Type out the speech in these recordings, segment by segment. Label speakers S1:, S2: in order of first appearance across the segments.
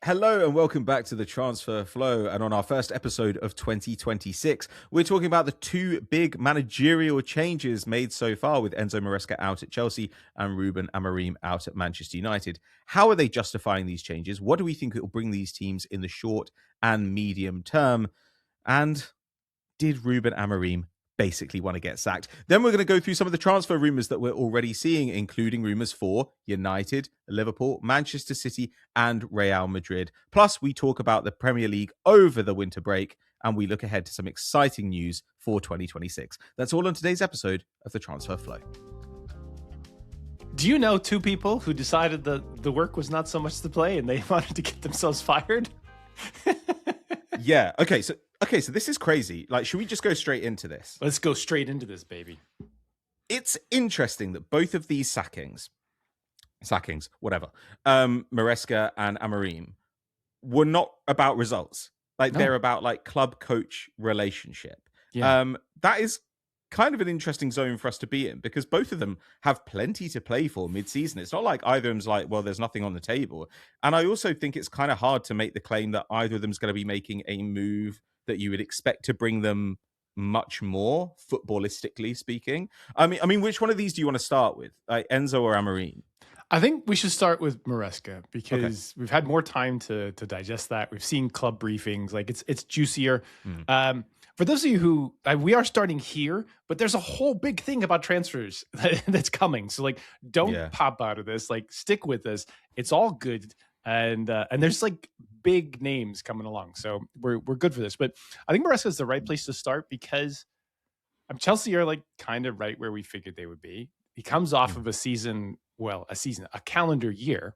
S1: Hello and welcome back to the Transfer Flow. And on our first episode of 2026, we're talking about the two big managerial changes made so far with Enzo Maresca out at Chelsea and Ruben Amorim out at Manchester United. How are they justifying these changes? What do we think it will bring these teams in the short and medium term? And did Ruben Amorim basically want to get sacked? Then we're going to go through some of the transfer rumours that we're already seeing, including rumours for United, Liverpool, Manchester City, and Real Madrid. Plus, we talk about the Premier League over the winter break, and we look ahead to some exciting news for 2026. That's all on today's episode of the Transfer Flow.
S2: Do you know two people who decided that the work was not so much to play and they wanted to get themselves fired?
S1: Yeah. Okay, so this is crazy. Like, should we just go straight into this?
S2: Let's go straight into this, baby.
S1: It's interesting that both of these sackings, whatever, Maresca and Amorim, were not about results. Like, they're about like club coach relationship.
S2: Yeah.
S1: That is kind of an interesting zone for us to be in because both of them have plenty to play for mid-season. It's not like either of them's like, well, there's nothing on the table. And I also think it's kind of hard to make the claim that either of them's going to be making a move that you would expect to bring them much more, footballistically speaking. I mean, which one of these do you want to start with, like Enzo or Amorim?
S2: I think we should start with Maresca because we've had more time to digest that. We've seen club briefings, like it's juicier. For those of you who we are starting here, but there's a whole big thing about transfers that's coming. So like, don't pop out of this. Like, stick with this. It's all good, and there's like big names coming along. So we're good for this. But I think Maresca is the right place to start because Chelsea are like kind of right where we figured they would be. He comes off of a calendar year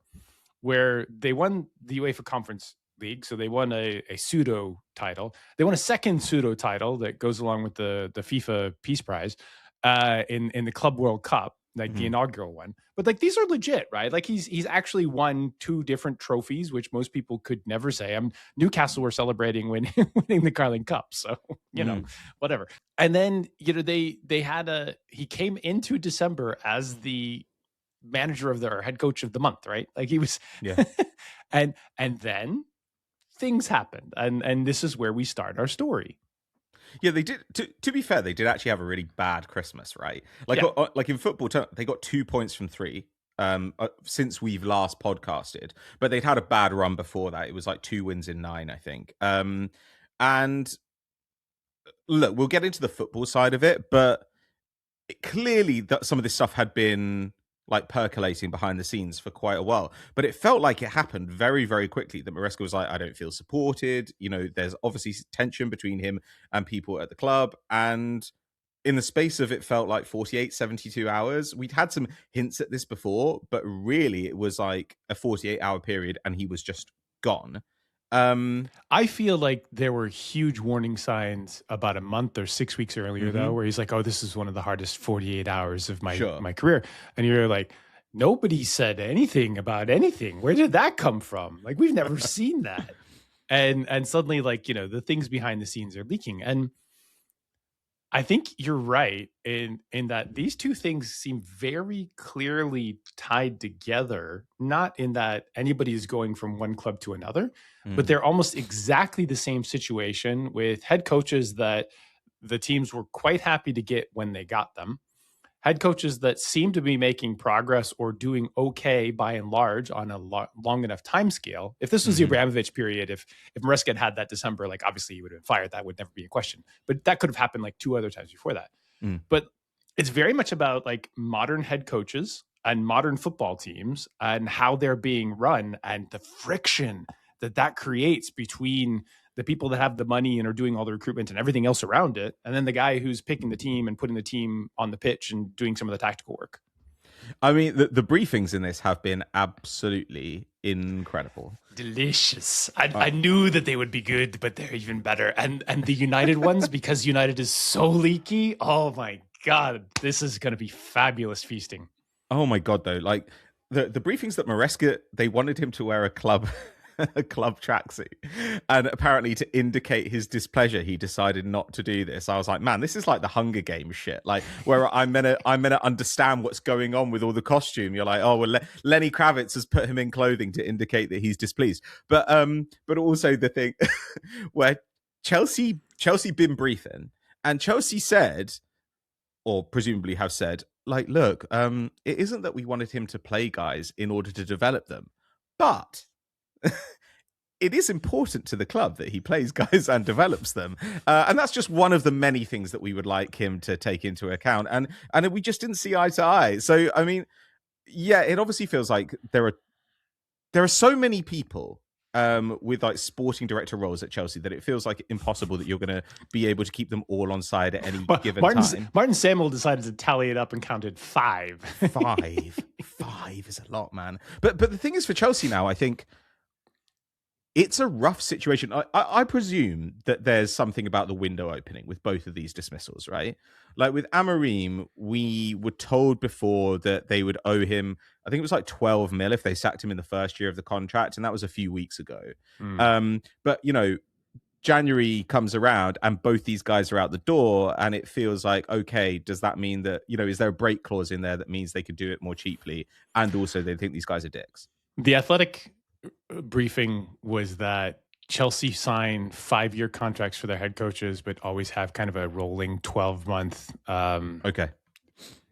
S2: where they won the UEFA Conference League. So they won a pseudo title. They won a second pseudo title that goes along with the FIFA Peace Prize in the Club World Cup, like the inaugural one. But like, these are legit, right? Like he's actually won two different trophies, which most people could never say. Newcastle were celebrating winning the Carling Cup. So, whatever. And then, he came into December as the manager of their head coach of the month, right? Like he was, and then things happened, and this is where we start our story.
S1: Yeah, they did. To be fair, they did actually have a really bad Christmas, right? Like in football, they got 2 points from 3 since we've last podcasted, but they'd had a bad run before that. It was like 2 wins in 9, I think. And look, we'll get into the football side of it, but clearly that some of this stuff had been like percolating behind the scenes for quite a while, but it felt like it happened very, very quickly that Maresca was like, I don't feel supported. There's obviously tension between him and people at the club. And in the space of, it felt like 48, 72 hours, we'd had some hints at this before, but really it was like a 48-hour period and he was just gone.
S2: I feel like there were huge warning signs about a month or 6 weeks earlier, though, where he's like, oh, this is one of the hardest 48 hours of my career. And you're like, nobody said anything about anything. Where did that come from? Like, we've never seen that. And suddenly, like, the things behind the scenes are leaking. And I think you're right in that these two things seem very clearly tied together, not in that anybody is going from one club to another, but they're almost exactly the same situation with head coaches that the teams were quite happy to get when they got them. Head coaches that seem to be making progress or doing okay by and large on a long enough time scale. If this was the Abramovich period, if Maresca had that December, like obviously he would have been fired. That would never be a question. But that could have happened like 2 other times before that. But it's very much about like modern head coaches and modern football teams and how they're being run and the friction that creates between the people that have the money and are doing all the recruitment and everything else around it, and then the guy who's picking the team and putting the team on the pitch and doing some of the tactical work.
S1: I mean, the briefings in this have been absolutely incredible.
S2: Delicious. I knew that they would be good, but they're even better. And the United ones, because United is so leaky, oh my God, this is going to be fabulous feasting.
S1: Oh my God, though. Like, the briefings that Maresca, they wanted him to wear a club a club tracksuit. And apparently to indicate his displeasure, he decided not to do this. I was like, man, this is like the Hunger Games shit. Like where I'm meant to understand what's going on with all the costume. You're like, oh, well, Lenny Kravitz has put him in clothing to indicate that he's displeased. But also the thing where Chelsea been briefing, and Chelsea said, or presumably have said, like, look, it isn't that we wanted him to play guys in order to develop them, but it is important to the club that he plays guys and develops them. And that's just one of the many things that we would like him to take into account. And we just didn't see eye to eye. So, I mean, yeah, it obviously feels like there are so many people with like sporting director roles at Chelsea that it feels like impossible that you're going to be able to keep them all on side at any given time.
S2: Martin Samuel decided to tally it up and counted 5.
S1: 5 is a lot, man. But the thing is, for Chelsea now, I think it's a rough situation. I presume that there's something about the window opening with both of these dismissals, right? Like with Amorim, we were told before that they would owe him, I think it was like 12 mil if they sacked him in the first year of the contract, and that was a few weeks ago. But, you know, January comes around and both these guys are out the door, and it feels like, okay, does that mean that, you know, is there a break clause in there that means they could do it more cheaply, and also they think these guys are dicks?
S2: The Athletic briefing was that Chelsea sign 5-year contracts for their head coaches, but always have kind of a rolling 12-month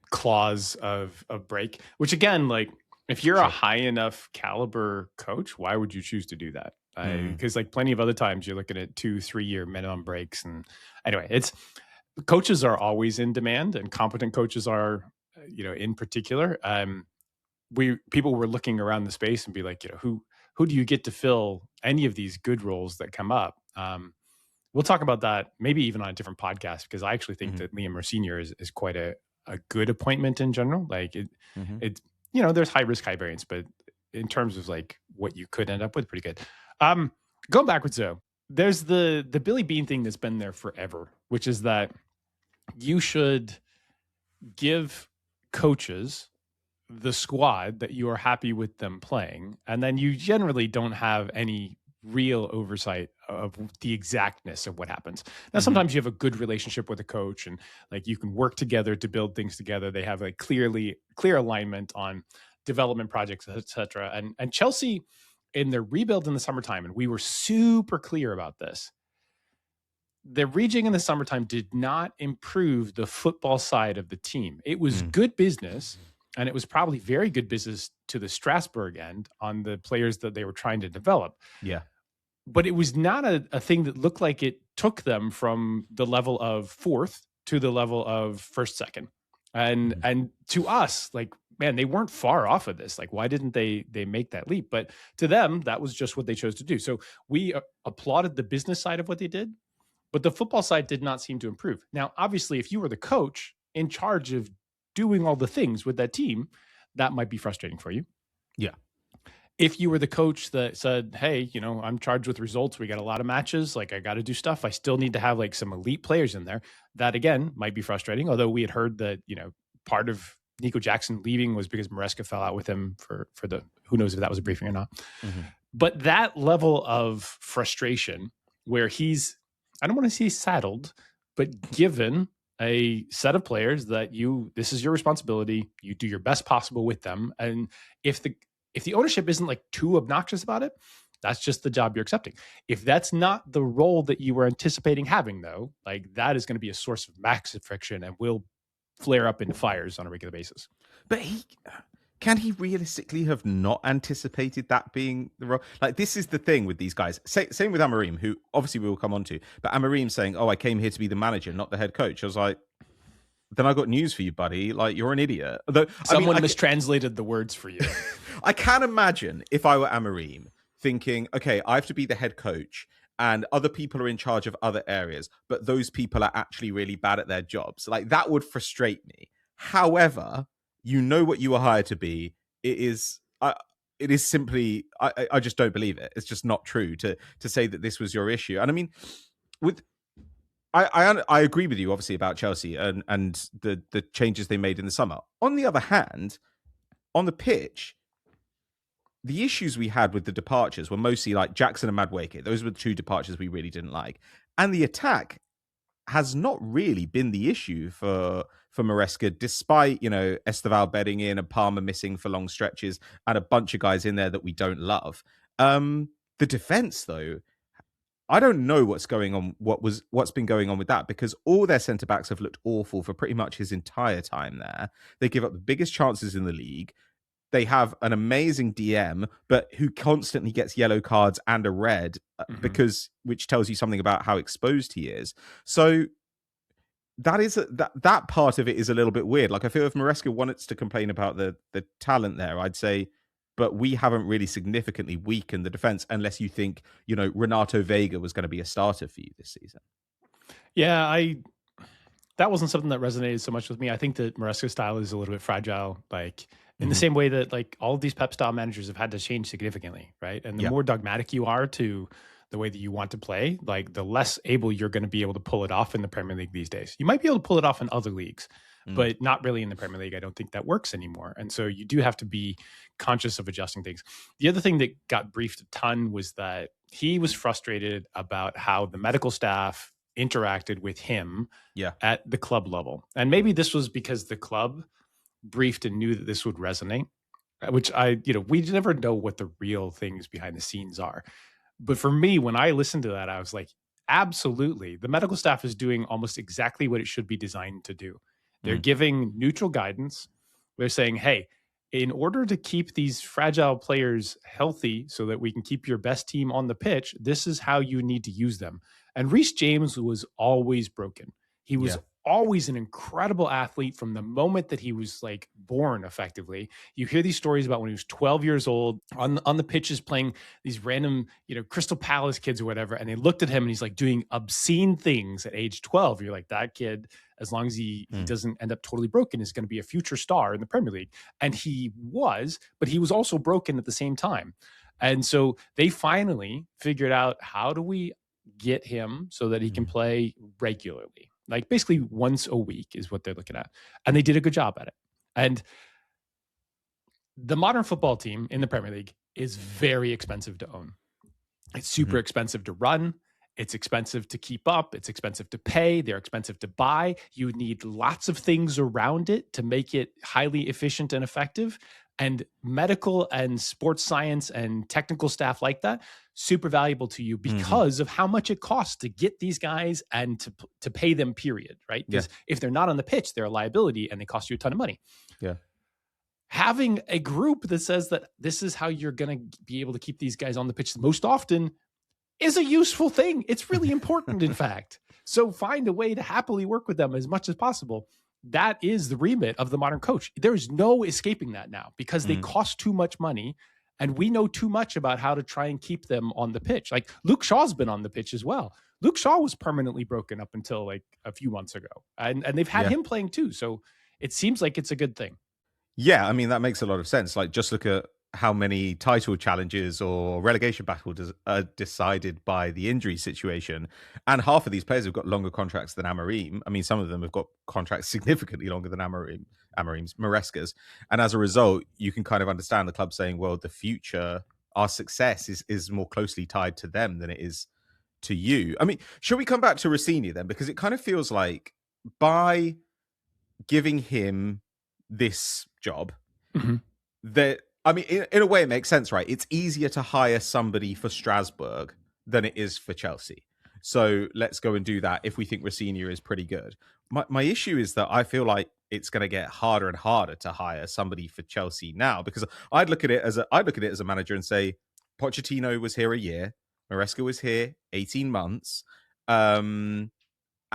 S2: clause of break, which again, like if you're a high enough caliber coach, why would you choose to do that? Because like plenty of other times you're looking at 2-3 year minimum breaks. And anyway, coaches are always in demand, and competent coaches are, you know, in particular. People were looking around the space and be like, you know, who do you get to fill any of these good roles that come up? We'll talk about that maybe even on a different podcast, because I actually think that Liam Rosenior is quite a good appointment in general. Like it, you know, there's high risk, high variance, but in terms of like what you could end up with, pretty good. Going backwards though, there's the Billy Bean thing that's been there forever, which is that you should give coaches the squad that you are happy with them playing, and then you generally don't have any real oversight of the exactness of what happens. Now, sometimes you have a good relationship with a coach, and like you can work together to build things together. They have a clear alignment on development projects, etc. And Chelsea, in their rebuild in the summertime, and we were super clear about this, the rejig in the summertime did not improve the football side of the team. It was good business. And it was probably very good business to the Strasbourg end on the players that they were trying to develop.
S1: Yeah.
S2: But it was not a thing that looked like it took them from the level of fourth to the level of first, second. And to us, like, man, they weren't far off of this. Like, why didn't they make that leap? But to them, that was just what they chose to do. So we applauded the business side of what they did, but the football side did not seem to improve. Now, obviously, if you were the coach in charge of doing all the things with that team, that might be frustrating for you.
S1: Yeah.
S2: If you were the coach that said, hey, you know, I'm charged with results, we got a lot of matches, like I got to do stuff, I still need to have like some elite players in there, that again might be frustrating. Although we had heard that, you know, part of Nico Jackson leaving was because Maresca fell out with him for the, who knows if that was a briefing or not. But that level of frustration where he's, I don't want to say saddled, but given a set of players that this is your responsibility, you do your best possible with them. And if the ownership isn't like too obnoxious about it, that's just the job you're accepting. If that's not the role that you were anticipating having though, like that is going to be a source of massive friction and will flare up into fires on a regular basis.
S1: But can he realistically have not anticipated that being the role? Like, this is the thing with these guys. Same with Amorim, who obviously we will come on to. But Amorim saying, oh, I came here to be the manager, not the head coach. I was like, then I got news for you, buddy. Like, you're an idiot. Although,
S2: someone mistranslated the words for you.
S1: I can imagine if I were Amorim thinking, okay, I have to be the head coach and other people are in charge of other areas, but those people are actually really bad at their jobs. Like, that would frustrate me. However, you know what you are hired to be. It is simply, I just don't believe it. It's just not true to say that this was your issue. And I mean, I agree with you obviously about Chelsea and the changes they made in the summer. On the other hand, on the pitch, the issues we had with the departures were mostly like Jackson and Madueke. Those were the two departures we really didn't like. And the attack has not really been the issue for Maresca, despite, Esteval bedding in and Palmer missing for long stretches and a bunch of guys in there that we don't love. The defense, though, I don't know what's going on, what's been going on with that, because all their centre backs have looked awful for pretty much his entire time there. They give up the biggest chances in the league. They have an amazing DM, but who constantly gets yellow cards and a red, which tells you something about how exposed he is. So that part of it is a little bit weird. Like, I feel if Maresca wanted to complain about the talent there, I'd say, but we haven't really significantly weakened the defense unless you think, Renato Vega was going to be a starter for you this season.
S2: Yeah, that wasn't something that resonated so much with me. I think that Maresca's style is a little bit fragile, like in the same way that like all of these Pep style managers have had to change significantly, right? And the more dogmatic you are to the way that you want to play, like the less able you're going to be able to pull it off in the Premier League these days. You might be able to pull it off in other leagues, but not really in the Premier League. I don't think that works anymore. And so you do have to be conscious of adjusting things. The other thing that got briefed a ton was that he was frustrated about how the medical staff interacted with him at the club level. And maybe this was because the club briefed and knew that this would resonate, which we never know what the real things behind the scenes are. But for me, when I listened to that, I was like, absolutely. The medical staff is doing almost exactly what it should be designed to do. They're giving neutral guidance. They're saying, hey, in order to keep these fragile players healthy so that we can keep your best team on the pitch, this is how you need to use them. And Reece James was always broken. He was always an incredible athlete from the moment that he was like born, effectively. You hear these stories about when he was 12 years old on the pitches playing these random, Crystal Palace kids or whatever. And they looked at him and he's like doing obscene things at age 12. You're like, that kid, as long as he doesn't end up totally broken, is going to be a future star in the Premier League. And he was, but he was also broken at the same time. And so they finally figured out, how do we get him so that he can play regularly? Like basically once a week is what they're looking at. And they did a good job at it. And the modern football team in the Premier League is very expensive to own. It's super expensive to run. It's expensive to keep up. It's expensive to pay. They're expensive to buy. You need lots of things around it to make it highly efficient and effective. And medical and sports science and technical staff like that, super valuable to you because of how much it costs to get these guys and to pay them, period, right? Because if they're not on the pitch, they're a liability and they cost you a ton of money. Yeah. Having a group that says that this is how you're going to be able to keep these guys on the pitch the most often is a useful thing. It's really important, in fact. So find a way to happily work with them as much as possible. That is the remit of the modern coach. There's no escaping that now because they cost too much money and we know too much about how to try and keep them on the pitch. Like Luke Shaw's been on the pitch as well. Luke Shaw was permanently broken up until like a few months ago. And they've had him playing too. So it seems like it's a good thing.
S1: Yeah, I mean, that makes a lot of sense. Like, just look at how many title challenges or relegation battles are decided by the injury situation. And half of these players have got longer contracts than Amorim. I mean, some of them have got contracts significantly longer than Amorim's, Maresca's. And as a result, you can kind of understand the club saying, well, the future, our success is more closely tied to them than it is to you. I mean, should we come back to Rosenior then? Because it kind of feels like by giving him this job, that, I mean, in a way, it makes sense, right? It's easier to hire somebody for Strasbourg than it is for Chelsea. So let's go and do that if we think Rosenior is pretty good. My issue is that I feel like it's going to get harder and harder to hire somebody for Chelsea now, because I'd look at it as a manager and say, Pochettino was here a year, Maresca was here 18 months.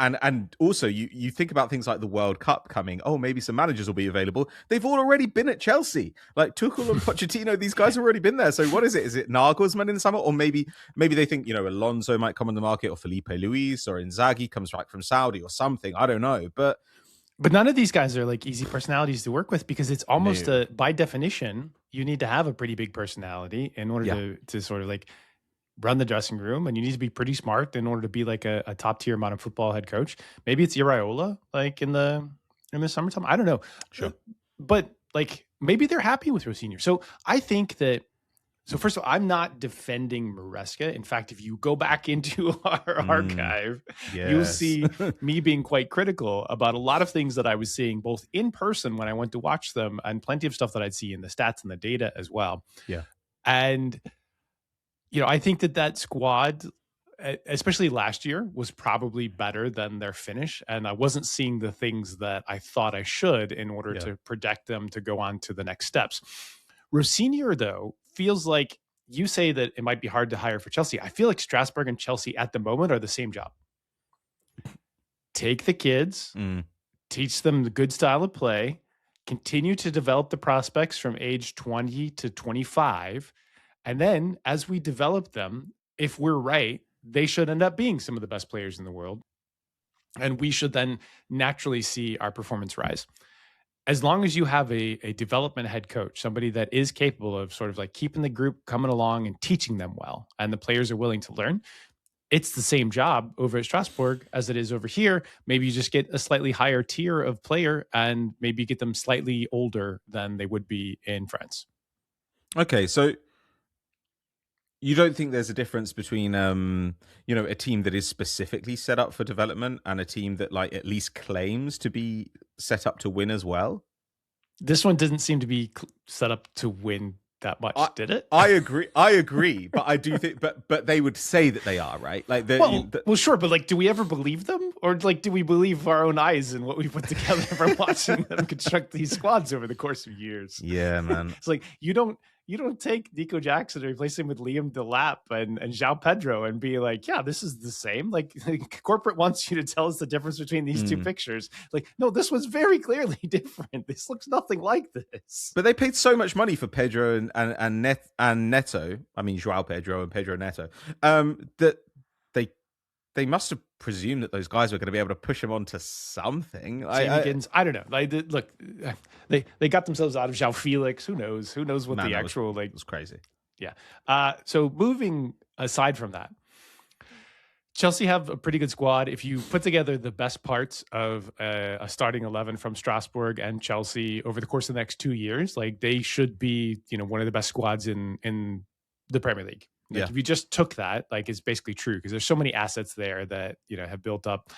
S1: And also, you think about things like the World Cup coming. Oh, maybe some managers will be available. They've all already been at Chelsea. Like Tuchel and Pochettino, these guys have already been there. So what is it? Is it Nagelsmann in the summer? Or maybe they think, Alonso might come on the market, or Felipe Luis, or Inzaghi comes back from Saudi or something. I don't know. But
S2: none of these guys are like easy personalities to work with, because it's almost by definition, you need to have a pretty big personality in order to sort of like run the dressing room, and you need to be pretty smart in order to be like a top tier modern football head coach. Maybe it's Iraola, like in the summertime. I don't know.
S1: Sure.
S2: But like maybe they're happy with Rosenior. So I think that So first of all, I'm not defending Maresca. In fact, if you go back into our archive, you'll see me being quite critical about a lot of things that I was seeing both in person when I went to watch them and plenty of stuff that I'd see in the stats and the data as well.
S1: Yeah.
S2: And, I think that squad, especially last year, was probably better than their finish. And I wasn't seeing the things that I thought I should in order to project them to go on to the next steps. Rosenior, though, feels like you say that it might be hard to hire for Chelsea. I feel like Strasbourg and Chelsea at the moment are the same job. Take the kids, teach them the good style of play, continue to develop the prospects from age 20 to 25. And then as we develop them, if we're right, they should end up being some of the best players in the world. And we should then naturally see our performance rise. As long as you have a development head coach, somebody that is capable of sort of like keeping the group coming along and teaching them well, and the players are willing to learn, it's the same job over at Strasbourg as it is over here. Maybe you just get a slightly higher tier of player and maybe get them slightly older than they would be in France.
S1: Okay, so you don't think there's a difference between, a team that is specifically set up for development and a team that like at least claims to be set up to win as well?
S2: This one didn't seem to be set up to win that much, did it?
S1: I agree, but I do think, but they would say that they are, right? Like,
S2: well, sure, but like, do we ever believe them, or like, do we believe our own eyes and what we put together from watching them construct these squads over the course of years?
S1: Yeah, man.
S2: It's like you don't take Nico Jackson and replace him with Liam Delap and João Pedro and be like, yeah, this is the same. Like corporate wants you to tell us the difference between these two pictures. Like, no, this was very clearly different. This looks nothing like this.
S1: But they paid so much money for Pedro and Neto. I mean, João Pedro and Pedro Neto. That they must have presumed that those guys were going to be able to push him onto something.
S2: I don't know. Like, look, they got themselves out of João Felix. Who knows? Who knows what actual
S1: it was crazy.
S2: Yeah. So moving aside from that, Chelsea have a pretty good squad. If you put together the best parts of a starting 11 from Strasbourg and Chelsea over the course of the next 2 years, like they should be, one of the best squads in the Premier League. Like if you just took that, like it's basically true because there's so many assets there that, have built up.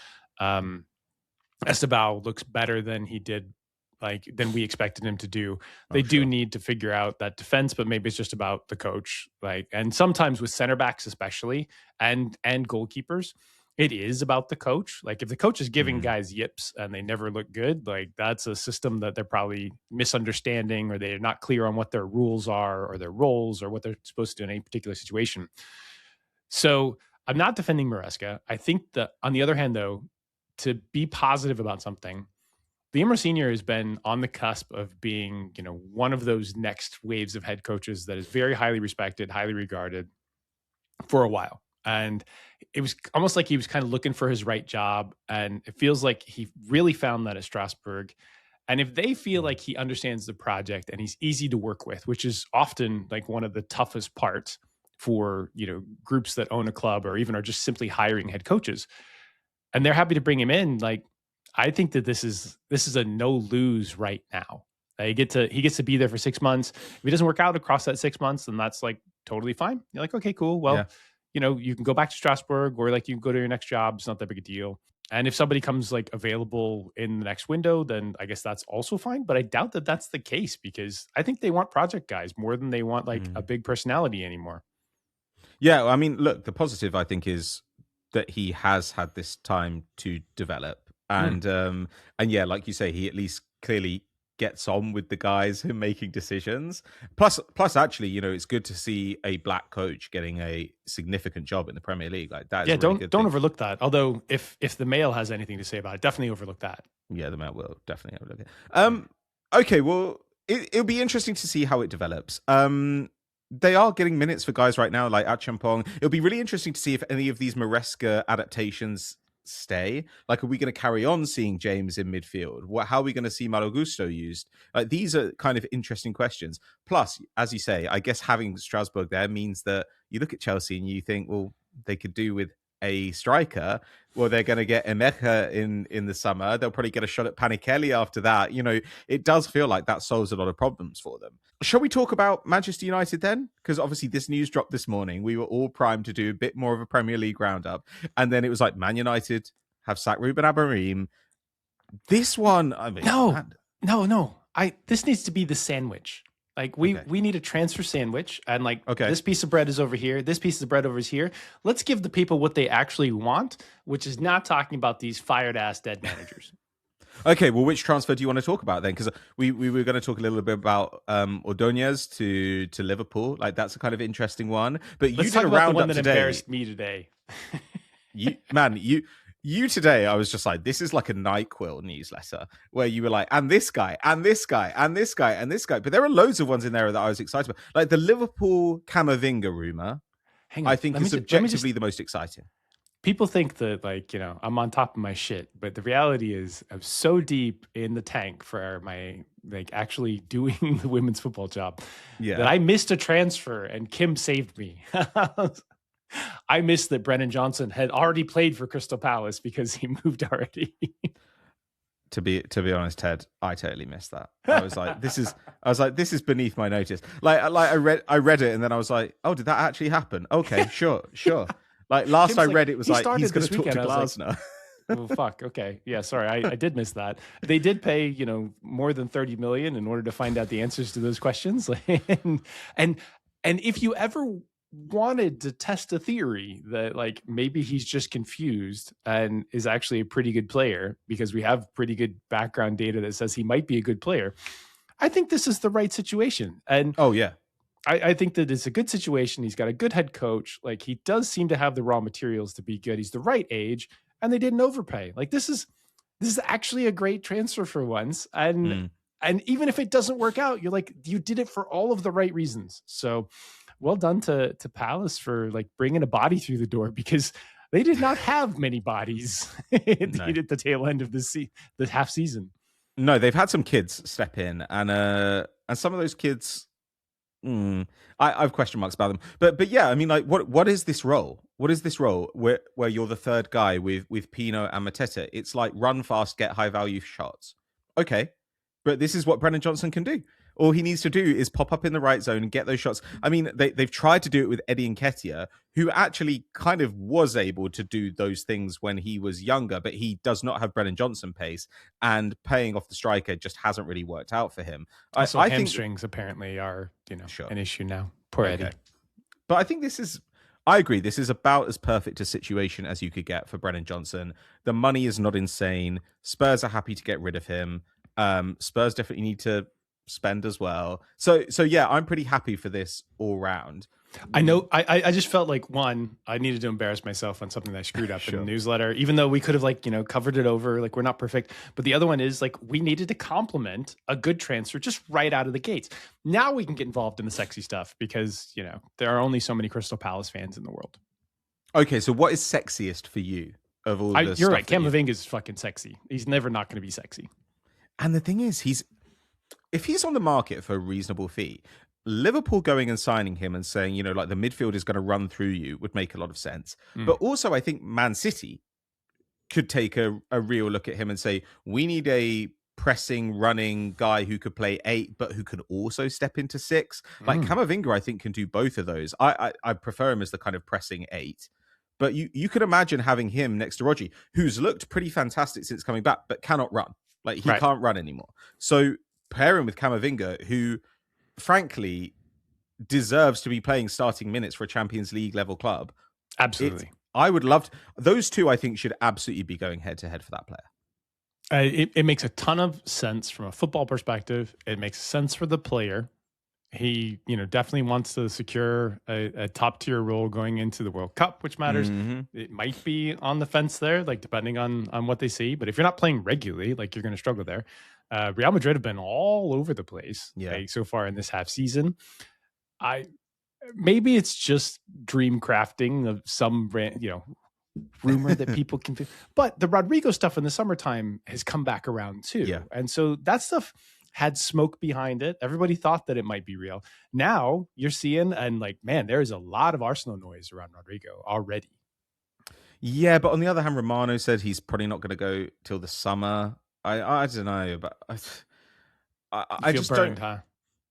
S2: Esteban looks better than he did, than we expected him to do. They do need to figure out that defense, but maybe it's just about the coach. And sometimes with center backs, especially, and goalkeepers, it is about the coach. Like if the coach is giving guys yips and they never look good, like that's a system that they're probably misunderstanding, or they're not clear on what their rules are or their roles or what they're supposed to do in any particular situation. So I'm not defending Maresca. I think that on the other hand, though, to be positive about something, Liam Rosenior has been on the cusp of being, one of those next waves of head coaches that is very highly respected, highly regarded for a while. And it was almost like he was kind of looking for his right job. And it feels like he really found that at Strasbourg. And if they feel like he understands the project and he's easy to work with, which is often like one of the toughest parts for, groups that own a club or even are just simply hiring head coaches, and they're happy to bring him in, like, I think that this is a no lose right now. He gets to be there for 6 months. If it doesn't work out across that 6 months, then that's like totally fine. You're like, okay, cool. Well, you can go back to Strasbourg, or like you can go to your next job. It's not that big a deal. And if somebody comes like available in the next window, then I guess that's also fine. But I doubt that that's the case, because I think they want project guys more than they want like a big personality anymore.
S1: Yeah. I mean, look, the positive I think is that he has had this time to develop. And yeah, like you say, he at least clearly gets on with the guys who are making decisions. Plus, actually, it's good to see a black coach getting a significant job in the Premier League. Like that.
S2: Yeah, don't overlook that. Although, if the Mail has anything to say about it, definitely overlook that.
S1: Yeah, the Mail will definitely overlook it. Okay, well, it'll be interesting to see how it develops. They are getting minutes for guys right now, like Achampong. It'll be really interesting to see if any of these Maresca adaptations stay. Like, are we going to carry on seeing James in midfield? How are we going to see Malo Gusto used? These are kind of interesting questions. Plus, as you say, I guess having Strasbourg there means that you look at Chelsea and you think, well, they could do with a striker, well, they're going to get Emeka in the summer. They'll probably get a shot at Panikele after that. It does feel like that solves a lot of problems for them. Shall we talk about Manchester United then? Because obviously this news dropped this morning. We were all primed to do a bit more of a Premier League roundup. And then it was like, Man United have sacked Ruben Amorim. This one, I mean...
S2: No. This needs to be the sandwich. Like we need a transfer sandwich, and this piece of bread is over here, this piece of bread over here. Let's give the people what they actually want, which is not talking about these fired ass dead managers.
S1: Okay, well, which transfer do you want to talk about then? Because we were going to talk a little bit about Ordonez to Liverpool. Like that's a kind of interesting one. But
S2: Let's
S1: you did a roundup today.
S2: The one that embarrassed me today.
S1: You today, I was just like, this is like a NyQuil newsletter where you were like, and this guy, and this guy, and this guy, and this guy. But there are loads of ones in there that I was excited about. Like the Liverpool Camavinga rumor, I think is objectively the most exciting.
S2: People think that I'm on top of my shit, but the reality is I'm so deep in the tank for my actually doing the women's football job that I missed a transfer and Kim saved me. I missed that Brennan Johnson had already played for Crystal Palace because he moved already.
S1: To be honest, Ted, I totally missed that. I was like, this is beneath my notice. I read it and then I was like, oh, did that actually happen? Okay, sure. Like last I read it was like he's going to talk to Glasner.
S2: Oh fuck. Okay. Yeah. Sorry. I did miss that. They did pay, more than 30 million in order to find out the answers to those questions. and if you ever wanted to test a theory that maybe he's just confused and is actually a pretty good player because we have pretty good background data that says he might be a good player, I think this is the right situation. And I think that it's a good situation. He's got a good head coach. He does seem to have the raw materials to be good. He's the right age and they didn't overpay. This is actually a great transfer for once. And even if it doesn't work out, you're you did it for all of the right reasons. So well done to Palace for bringing a body through the door because they did not have many bodies at the tail end of the half season.
S1: No, they've had some kids step in and some of those kids, I have question marks about them. But yeah, I mean, what is this role? What is this role where you're the third guy with Pino and Mateta? It's like run fast, get high value shots. Okay, but this is what Brennan Johnson can do. All he needs to do is pop up in the right zone and get those shots. I mean, they've tried to do it with Eddie Nketiah, who actually kind of was able to do those things when he was younger, but he does not have Brennan Johnson pace, and paying off the striker just hasn't really worked out for him.
S2: Also, I hamstrings apparently are an issue now. Poor Eddie.
S1: But I think I agree. This is about as perfect a situation as you could get for Brennan Johnson. The money is not insane. Spurs are happy to get rid of him. Spurs definitely need to spend as well. So yeah, I'm pretty happy for this all round.
S2: I know I just felt like one, I needed to embarrass myself on something that I screwed up in the newsletter, even though we could have covered it over, we're not perfect. But the other one is we needed to compliment a good transfer just right out of the gates. Now we can get involved in the sexy stuff because, there are only so many Crystal Palace fans in the world.
S1: Okay, so what is sexiest for you of all the
S2: You're right, Camavinga is fucking sexy. He's never not going to be sexy.
S1: And the thing is, if he's on the market for a reasonable fee, Liverpool going and signing him and saying, the midfield is going to run through you would make a lot of sense. But also, I think Man City could take a real look at him and say, we need a pressing, running guy who could play 8, but who could also step into 6. Camavinga, I think, can do both of those. I prefer him as the kind of pressing 8. But you could imagine having him next to Rodri, who's looked pretty fantastic since coming back, but cannot run. He can't run anymore. So pair him with Camavinga, who, frankly, deserves to be playing starting minutes for a Champions League level club.
S2: Absolutely.
S1: I would love those two, I think, should absolutely be going head to head for that player.
S2: It makes a ton of sense from a football perspective. It makes sense for the player. He, definitely wants to secure a top tier role going into the World Cup, which matters. It might be on the fence there, depending on what they see. But if you're not playing regularly, you're going to struggle there. Real Madrid have been all over the place so far in this half season. Maybe it's just dream crafting of some rumor that people can feel. But the Rodrygo stuff in the summertime has come back around too. Yeah. And so that stuff had smoke behind it. Everybody thought that it might be real. Now you're seeing, and man, there is a lot of Arsenal noise around Rodrygo already.
S1: Yeah, but on the other hand, Romano said he's probably not going to go till the summer. I don't know, but I
S2: feel
S1: just
S2: burned,
S1: don't.
S2: huh?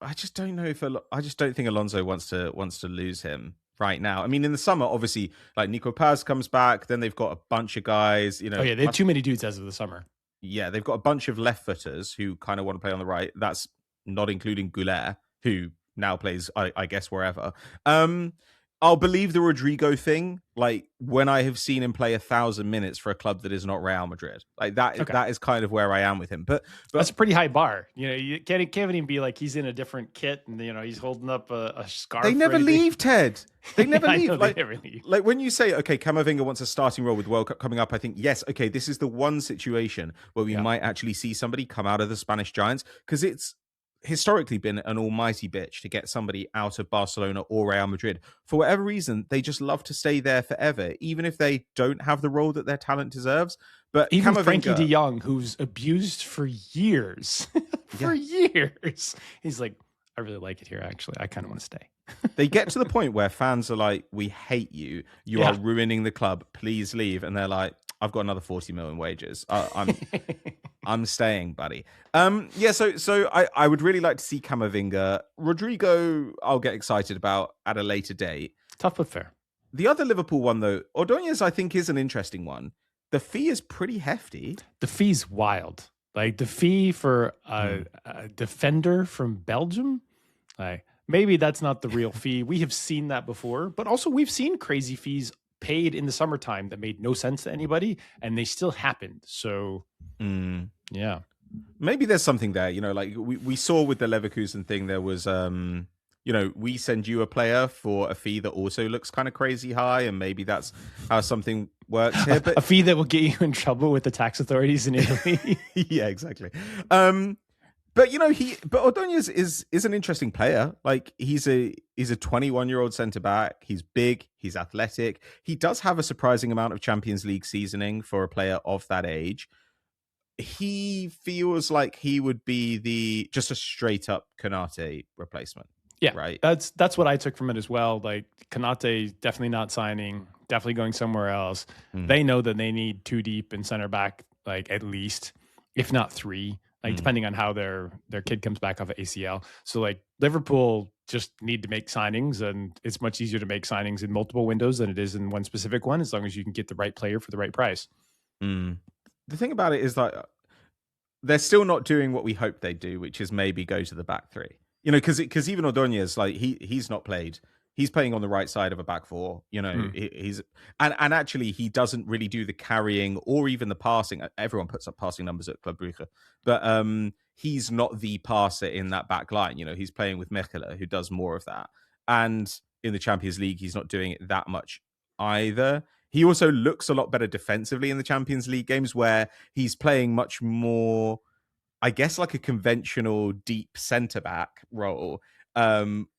S1: I just don't know if I just don't think Alonso wants to lose him right now. I mean, in the summer, obviously, like Nico Paz comes back, then they've got a bunch of guys.
S2: Oh yeah, they have too many dudes as of the summer.
S1: Yeah, they've got a bunch of left footers who kind of want to play on the right. That's not including Goulet, who now plays, I guess, wherever. I'll believe the Rodrygo thing, like when I have seen him play 1,000 minutes for a club that is not Real Madrid. Like that,
S2: Okay.
S1: that is kind of where I am with him. But
S2: that's a pretty high bar. You know, you can't even be like he's in a different kit and he's holding up a scarf.
S1: They never leave, Ted. They never leave.
S2: Like
S1: when you say, okay, Camavinga wants a starting role with World Cup coming up, I think, yes, okay, this is the one situation where we might actually see somebody come out of the Spanish Giants, because it's historically been an almighty bitch to get somebody out of Barcelona or Real Madrid. For whatever reason, they just love to stay there forever, even if they don't have the role that their talent deserves. But
S2: even
S1: Camavinga,
S2: Frankie de Jong, who's abused for years, years, he's like, I really like it here, actually. I kind of want to stay.
S1: They get to the point where fans are like, we hate you. You are ruining the club. Please leave. And they're like, I've got another 40 million wages. I'm staying, buddy. So I would really like to see Camavinga. Rodrygo, I'll get excited about at a later date.
S2: Tough but fair.
S1: The other Liverpool one, though, Ordonez, I think, is an interesting one. The fee is pretty hefty.
S2: The fee's wild. Like the fee for a defender from Belgium, like maybe that's not the real fee. We have seen that before, but also we've seen crazy fees paid in the summertime that made no sense to anybody, and they still happened. So, yeah.
S1: Maybe there's something there, like we saw with the Leverkusen thing, there was, we send you a player for a fee that also looks kind of crazy high, and maybe that's how something works here. But
S2: a fee that will get you in trouble with the tax authorities in Italy.
S1: Yeah, exactly. But Ordonez is an interesting player. Like he's a 21-year-old centre back. He's big. He's athletic. He does have a surprising amount of Champions League seasoning for a player of that age. He feels like he would be just a straight up Konate replacement.
S2: Yeah,
S1: right.
S2: That's what I took from it as well. Like Konate definitely not signing, definitely going somewhere else. They know that they need 2 deep in center back, like at least, if not 3. Like depending on how their kid comes back off of ACL. So like Liverpool just need to make signings, and it's much easier to make signings in multiple windows than it is in one specific one, as long as you can get the right player for the right price.
S1: The thing about it is like they're still not doing what we hoped they'd do, which is maybe go to the back 3. Because even Ordonez, like he's not played. He's playing on the right side of a back 4. He's and actually he doesn't really do the carrying or even the passing. Everyone puts up passing numbers at Club Brugge, but he's not the passer in that back line. He's playing with Mechelen, who does more of that. And in the Champions League, he's not doing it that much either. He also looks a lot better defensively in the Champions League games, where he's playing much more, I guess, like a conventional deep centre back role.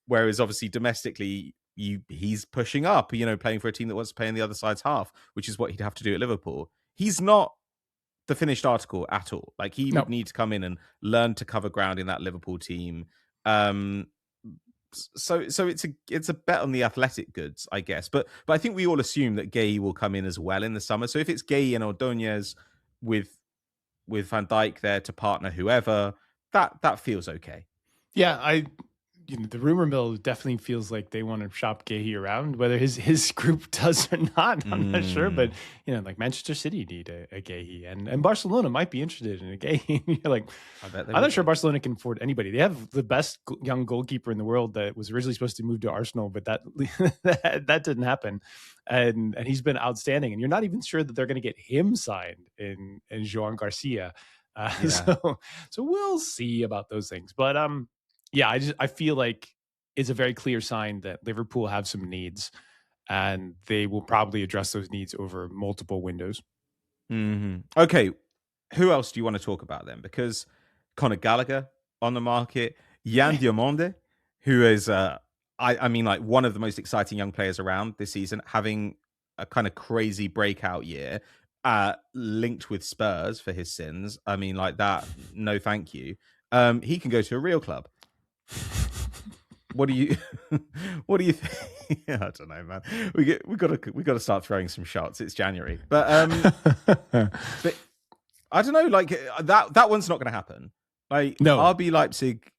S1: Whereas obviously domestically, he's pushing up, playing for a team that wants to play in the other side's half, which is what he'd have to do at Liverpool. He's not the finished article at all. Like he would need to come in and learn to cover ground in that Liverpool team. So it's a bet on the athletic goods, I guess. But I think we all assume that Guehi will come in as well in the summer. So if it's Guehi and Ordonez with Van Dijk there to partner whoever, that feels okay.
S2: Yeah, the rumor mill definitely feels like they want to shop Guehi around. Whether his group does or not, I'm not sure. But like Manchester City need a Guehi, and Barcelona might be interested in a Guehi. Like, I'm not sure Barcelona can afford anybody. They have the best young goalkeeper in the world that was originally supposed to move to Arsenal, but that didn't happen. And he's been outstanding. And you're not even sure that they're going to get him signed in Joan Garcia. So we'll see about those things. But I feel like it's a very clear sign that Liverpool have some needs, and they will probably address those needs over multiple windows.
S1: Okay, who else do you want to talk about then? Because Conor Gallagher on the market, Yann Diomande, who is, I mean, like one of the most exciting young players around this season, having a kind of crazy breakout year, linked with Spurs for his sins. I mean, like that, no thank you. He can go to a real club. what do you what do you think? I don't know, man. We got to start throwing some shots. It's January, but I don't know. Like that one's not going to happen. Like
S2: no.
S1: RB Leipzig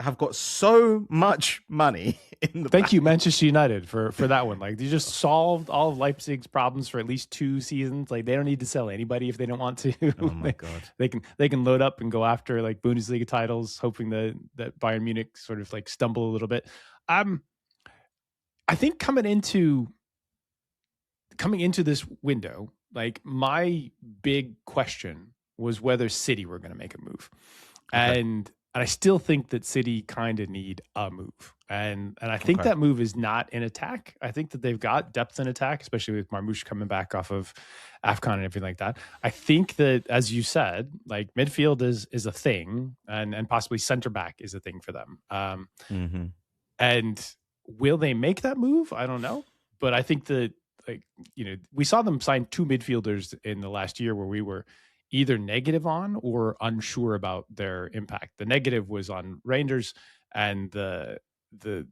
S1: have got so much money in the
S2: Thank you, Manchester United, for that one. Like, they just solved all of Leipzig's problems for at least 2 seasons. Like, they don't need to sell anybody if they don't want to.
S1: Oh my god,
S2: they can load up and go after like Bundesliga titles, hoping that Bayern Munich sort of like stumble a little bit. I think coming into this window, like, my big question was whether City were going to make a move, and I still think that City kind of need a move. And I think that move is not in attack. I think that they've got depth in attack, especially with Marmoush coming back off of AFCON and everything like that. I think that, as you said, like, midfield is a thing, and possibly center back is a thing for them. And will they make that move? I don't know. But I think that, like, we saw them sign 2 midfielders in the last year where we were either negative on or unsure about their impact. The negative was on Reinders, and the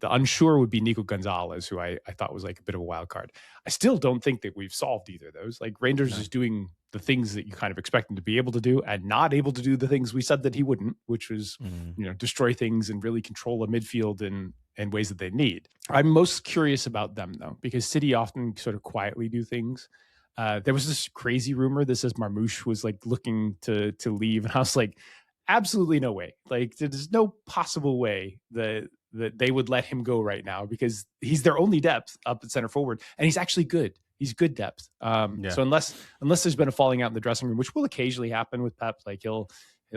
S2: unsure would be Nico Gonzalez, who I thought was like a bit of a wild card. I still don't think that we've solved either of those. Like, Reinders is doing the things that you kind of expect him to be able to do, and not able to do the things we said that he wouldn't, which was destroy things and really control a midfield in ways that they need. I'm most curious about them, though, because City often sort of quietly do things. There was this crazy rumor that says Marmoush was like looking to leave, and I was like, absolutely no way. Like, there's no possible way that they would let him go right now, because he's their only depth up at center forward, and he's actually good. He's good depth. So unless there's been a falling out in the dressing room, which will occasionally happen with Pep, like he'll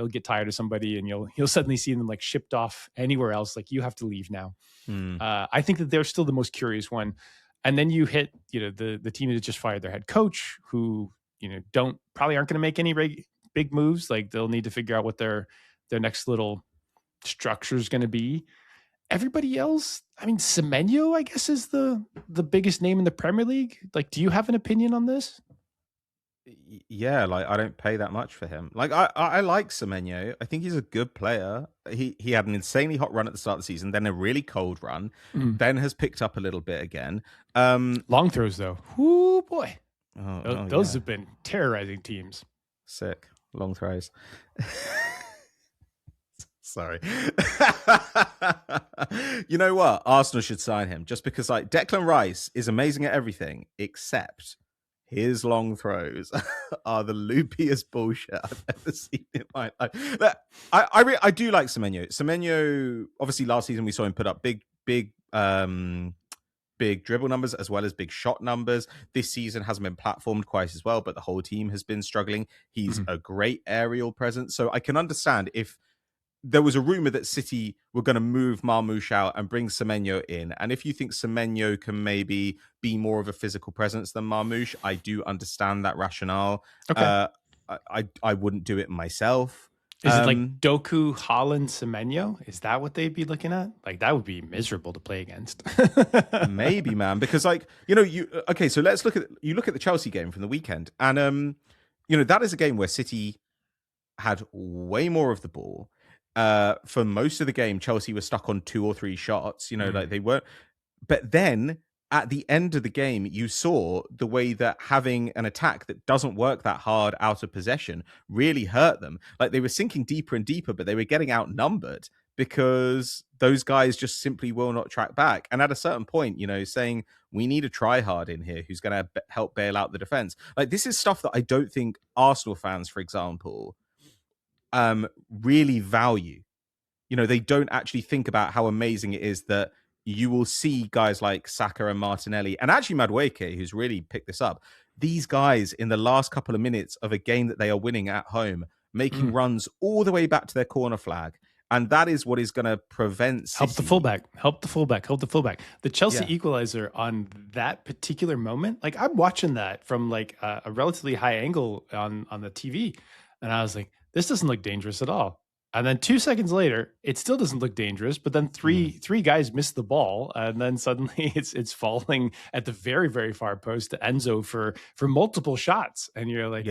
S2: get tired of somebody and you'll suddenly see them like shipped off anywhere else. Like, you have to leave now. I think that they're still the most curious one. And then you hit, the team that just fired their head coach, who, probably aren't going to make any big moves. Like, they'll need to figure out what their next little structure is going to be. Everybody else, I mean, Semenyo, I guess, is the biggest name in the Premier League. Like, do you have an opinion on this?
S1: Yeah, like, I don't pay that much for him. Like, I like Semenyo. I think he's a good player. He had an insanely hot run at the start of the season, then a really cold run. Ben has picked up a little bit again.
S2: Long throws, though. Ooh, boy. Those have been terrorizing teams.
S1: Sick. Long throws. Sorry. You know what? Arsenal should sign him, just because, like, Declan Rice is amazing at everything except his long throws are the loopiest bullshit I've ever seen in my life. I do like Semenyo. Semenyo, obviously, last season we saw him put up big dribble numbers as well as big shot numbers. This season hasn't been platformed quite as well, but the whole team has been struggling. He's a great aerial presence. So I can understand if there was a rumor that City were going to move Marmoush out and bring Semenyo in. And if you think Semenyo can maybe be more of a physical presence than Marmoush, I do understand that rationale. Okay. I wouldn't do it myself.
S2: Is it like Doku, Haaland, Semenyo? Is that what they'd be looking at? Like, that would be miserable to play against.
S1: Maybe, man. Because, like, so let's look at the Chelsea game from the weekend. And, that is a game where City had way more of the ball. For most of the game, Chelsea were stuck on 2 or 3 shots, like they weren't. But then at the end of the game, you saw the way that having an attack that doesn't work that hard out of possession really hurt them. Like, they were sinking deeper and deeper, but they were getting outnumbered because those guys just simply will not track back. And at a certain point, saying we need a try-hard in here who's going to help bail out the defense. Like, this is stuff that I don't think Arsenal fans, for example, really value. They don't actually think about how amazing it is that you will see guys like Saka and Martinelli, and actually Madueke, who's really picked this up. These guys in the last couple of minutes of a game that they are winning at home, making runs all the way back to their corner flag. And that is what is going to prevent City.
S2: Help the fullback. The Chelsea equalizer on that particular moment, like, I'm watching that from like a relatively high angle on the TV. And I was like, this doesn't look dangerous at all. And then 2 seconds later, it still doesn't look dangerous. But then three guys miss the ball, and then suddenly it's falling at the very, very far post to Enzo for multiple shots. And you're like,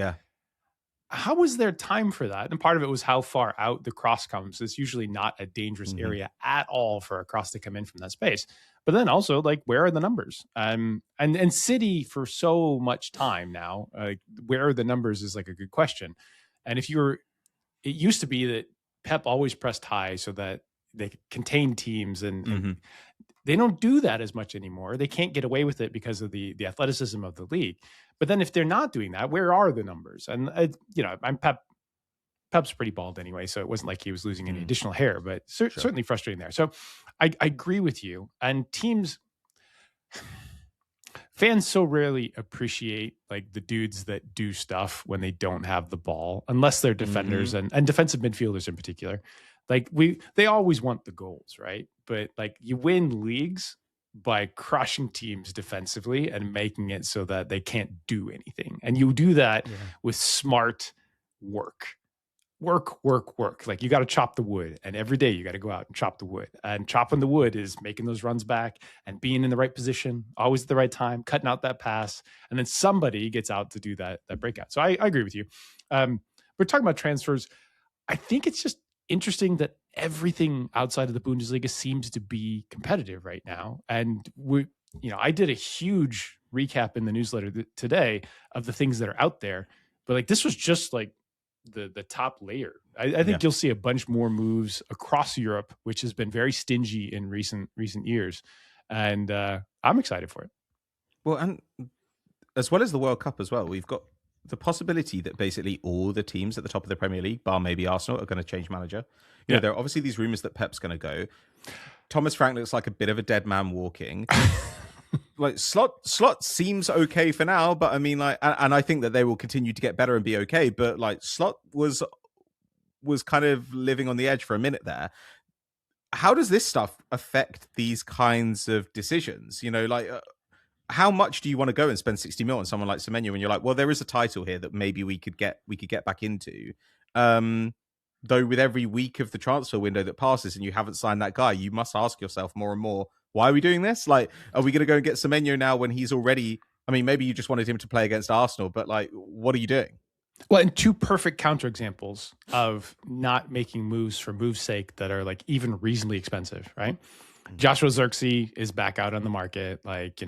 S2: how was there time for that? And part of it was how far out the cross comes. It's usually not a dangerous area at all for a cross to come in from that space. But then also, like, where are the numbers? And City for so much time now, where are the numbers is like a good question. And it used to be that Pep always pressed high so that they contain teams, and they don't do that as much anymore. They can't get away with it because of the athleticism of the league. But then if they're not doing that, where are the numbers? And I'm Pep's pretty bald anyway, so it wasn't like he was losing any additional hair, but certainly frustrating there. So I agree with you. And fans so rarely appreciate like the dudes that do stuff when they don't have the ball, unless they're defenders and defensive midfielders in particular. Like they always want the goals, right? But like you win leagues by crushing teams defensively and making it so that they can't do anything. And you do that with smart work. Like you got to chop the wood, and every day you got to go out and chop the wood. And chopping the wood is making those runs back and being in the right position, always at the right time, cutting out that pass, and then somebody gets out to do that breakout. So I agree with you. We're talking about transfers. I think it's just interesting that everything outside of the Bundesliga seems to be competitive right now. And I did a huge recap in the newsletter today of the things that are out there, but like this was just like the top layer. I think you'll see a bunch more moves across Europe, which has been very stingy in recent years. And I'm excited for it.
S1: Well, and as well as the World Cup as well, we've got the possibility that basically all the teams at the top of the Premier League, bar maybe Arsenal, are going to change manager. You know, there are obviously these rumors that Pep's going to go. Thomas Frank looks like a bit of a dead man walking. Like Slot seems okay for now, but I mean, like, and I think that they will continue to get better and be okay. But like, Slot was kind of living on the edge for a minute there. How does this stuff affect these kinds of decisions? You know, like, how much do you want to go and spend 60 mil on someone like Semenyo when you're like, well, there is a title here that maybe we could get back into. Though with every week of the transfer window that passes and you haven't signed that guy, you must ask yourself more and more, why are we doing this? Like, are we going to go and get Semenyo now when he's already... I mean, maybe you just wanted him to play against Arsenal, but like, what are you doing?
S2: Well, and two perfect counterexamples of not making moves for move's sake that are like even reasonably expensive, right? Joshua Zirkzee is back out on the market. Like,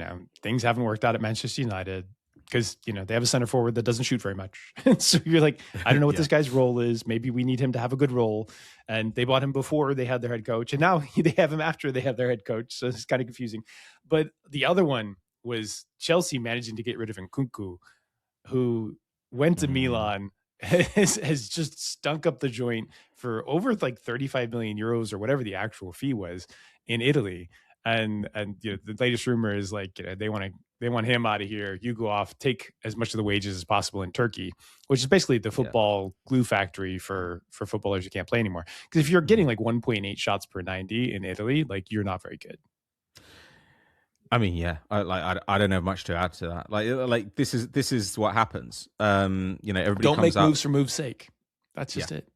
S2: things haven't worked out at Manchester United because, they have a center forward that doesn't shoot very much. So you're like, I don't know what this guy's role is. Maybe we need him to have a good role. And they bought him before they had their head coach. And now they have him after they have their head coach. So it's kind of confusing. But the other one was Chelsea managing to get rid of Nkunku, who went to Milan, has just stunk up the joint for over like 35 million euros or whatever the actual fee was in Italy. And the latest rumor is like, they want him out of here. You go off, take as much of the wages as possible in Turkey, which is basically the football glue factory for footballers who can't play anymore. Because if you're getting like 1.8 shots per 90 in Italy, like you're not very good.
S1: I mean, yeah, I don't have much to add to that. Like this is what happens. Everybody
S2: don't
S1: comes
S2: make moves for move's sake. That's just it.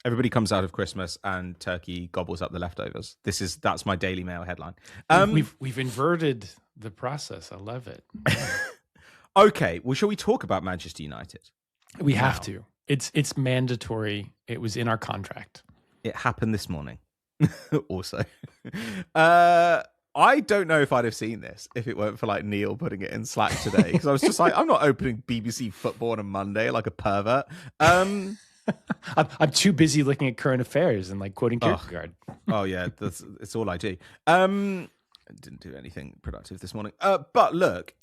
S1: Everybody comes out of Christmas and Turkey gobbles up the leftovers. That's my Daily Mail headline.
S2: We've inverted the process. I love it.
S1: Okay, well, shall we talk about Manchester United?
S2: We have to. It's mandatory. It was in our contract.
S1: It happened this morning. Also, I don't know if I'd have seen this if it weren't for like Neil putting it in Slack today, because I was just like, I'm not opening BBC Football on a Monday like a pervert.
S2: I'm too busy looking at current affairs and like quoting Kierkegaard.
S1: Oh yeah, it's all I do. I didn't do anything productive this morning. But look,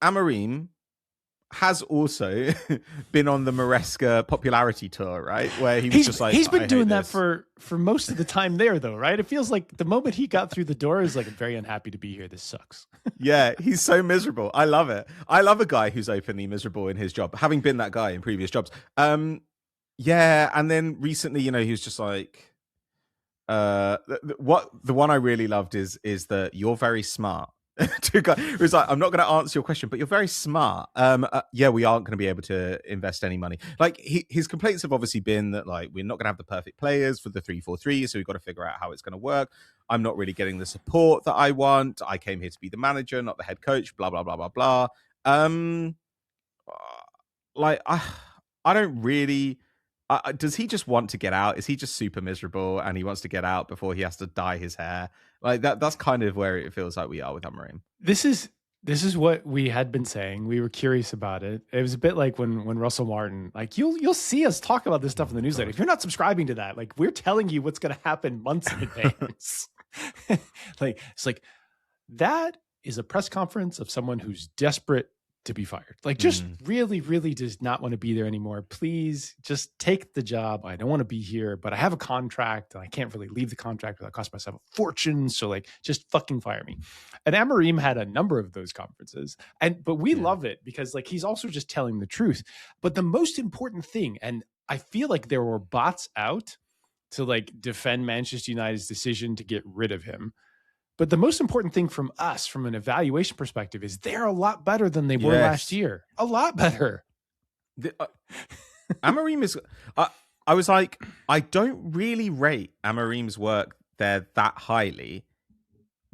S1: Amorim has also been on the Maresca popularity tour, right? Where he's just like,
S2: he's been doing that for most of the time there, though, right? It feels like the moment he got through the door is like, I'm very unhappy to be here. This sucks.
S1: Yeah, he's so miserable. I love it. I love a guy who's openly miserable in his job, having been that guy in previous jobs. Yeah, and then recently, he was just like, the one I really loved is that you're very smart. To a guy who's like, I'm not going to answer your question, but you're very smart. Yeah, we aren't going to be able to invest any money. Like his complaints have obviously been that like we're not going to have the perfect players for the 3-4-3, so we've got to figure out how it's going to work. I'm not really getting the support that I want. I came here to be the manager, not the head coach. Blah blah blah blah blah. I don't really. Does he just want to get out? Is he just super miserable and he wants to get out before he has to dye his hair? Like that's kind of where it feels like we are with Amorim.
S2: This is what we had been saying. We were curious about it. It was a bit like when Russell Martin, like you'll see us talk about this stuff in the newsletter. If you're not subscribing to that, like we're telling you what's going to happen months in advance. Like it's like that is a press conference of someone who's desperate to be fired. Like just really, really does not want to be there anymore. Please just take the job. I don't want to be here, but I have a contract and I can't really leave the contract without cost myself a fortune. So like, just fucking fire me. And Amorim had a number of those conferences. But we love it because like, he's also just telling the truth. But the most important thing, and I feel like there were bots out to like defend Manchester United's decision to get rid of him. But the most important thing from us, from an evaluation perspective, is they're a lot better than they were last year. A lot better.
S1: Amorim is... I was like, I don't really rate Amorim's work there that highly,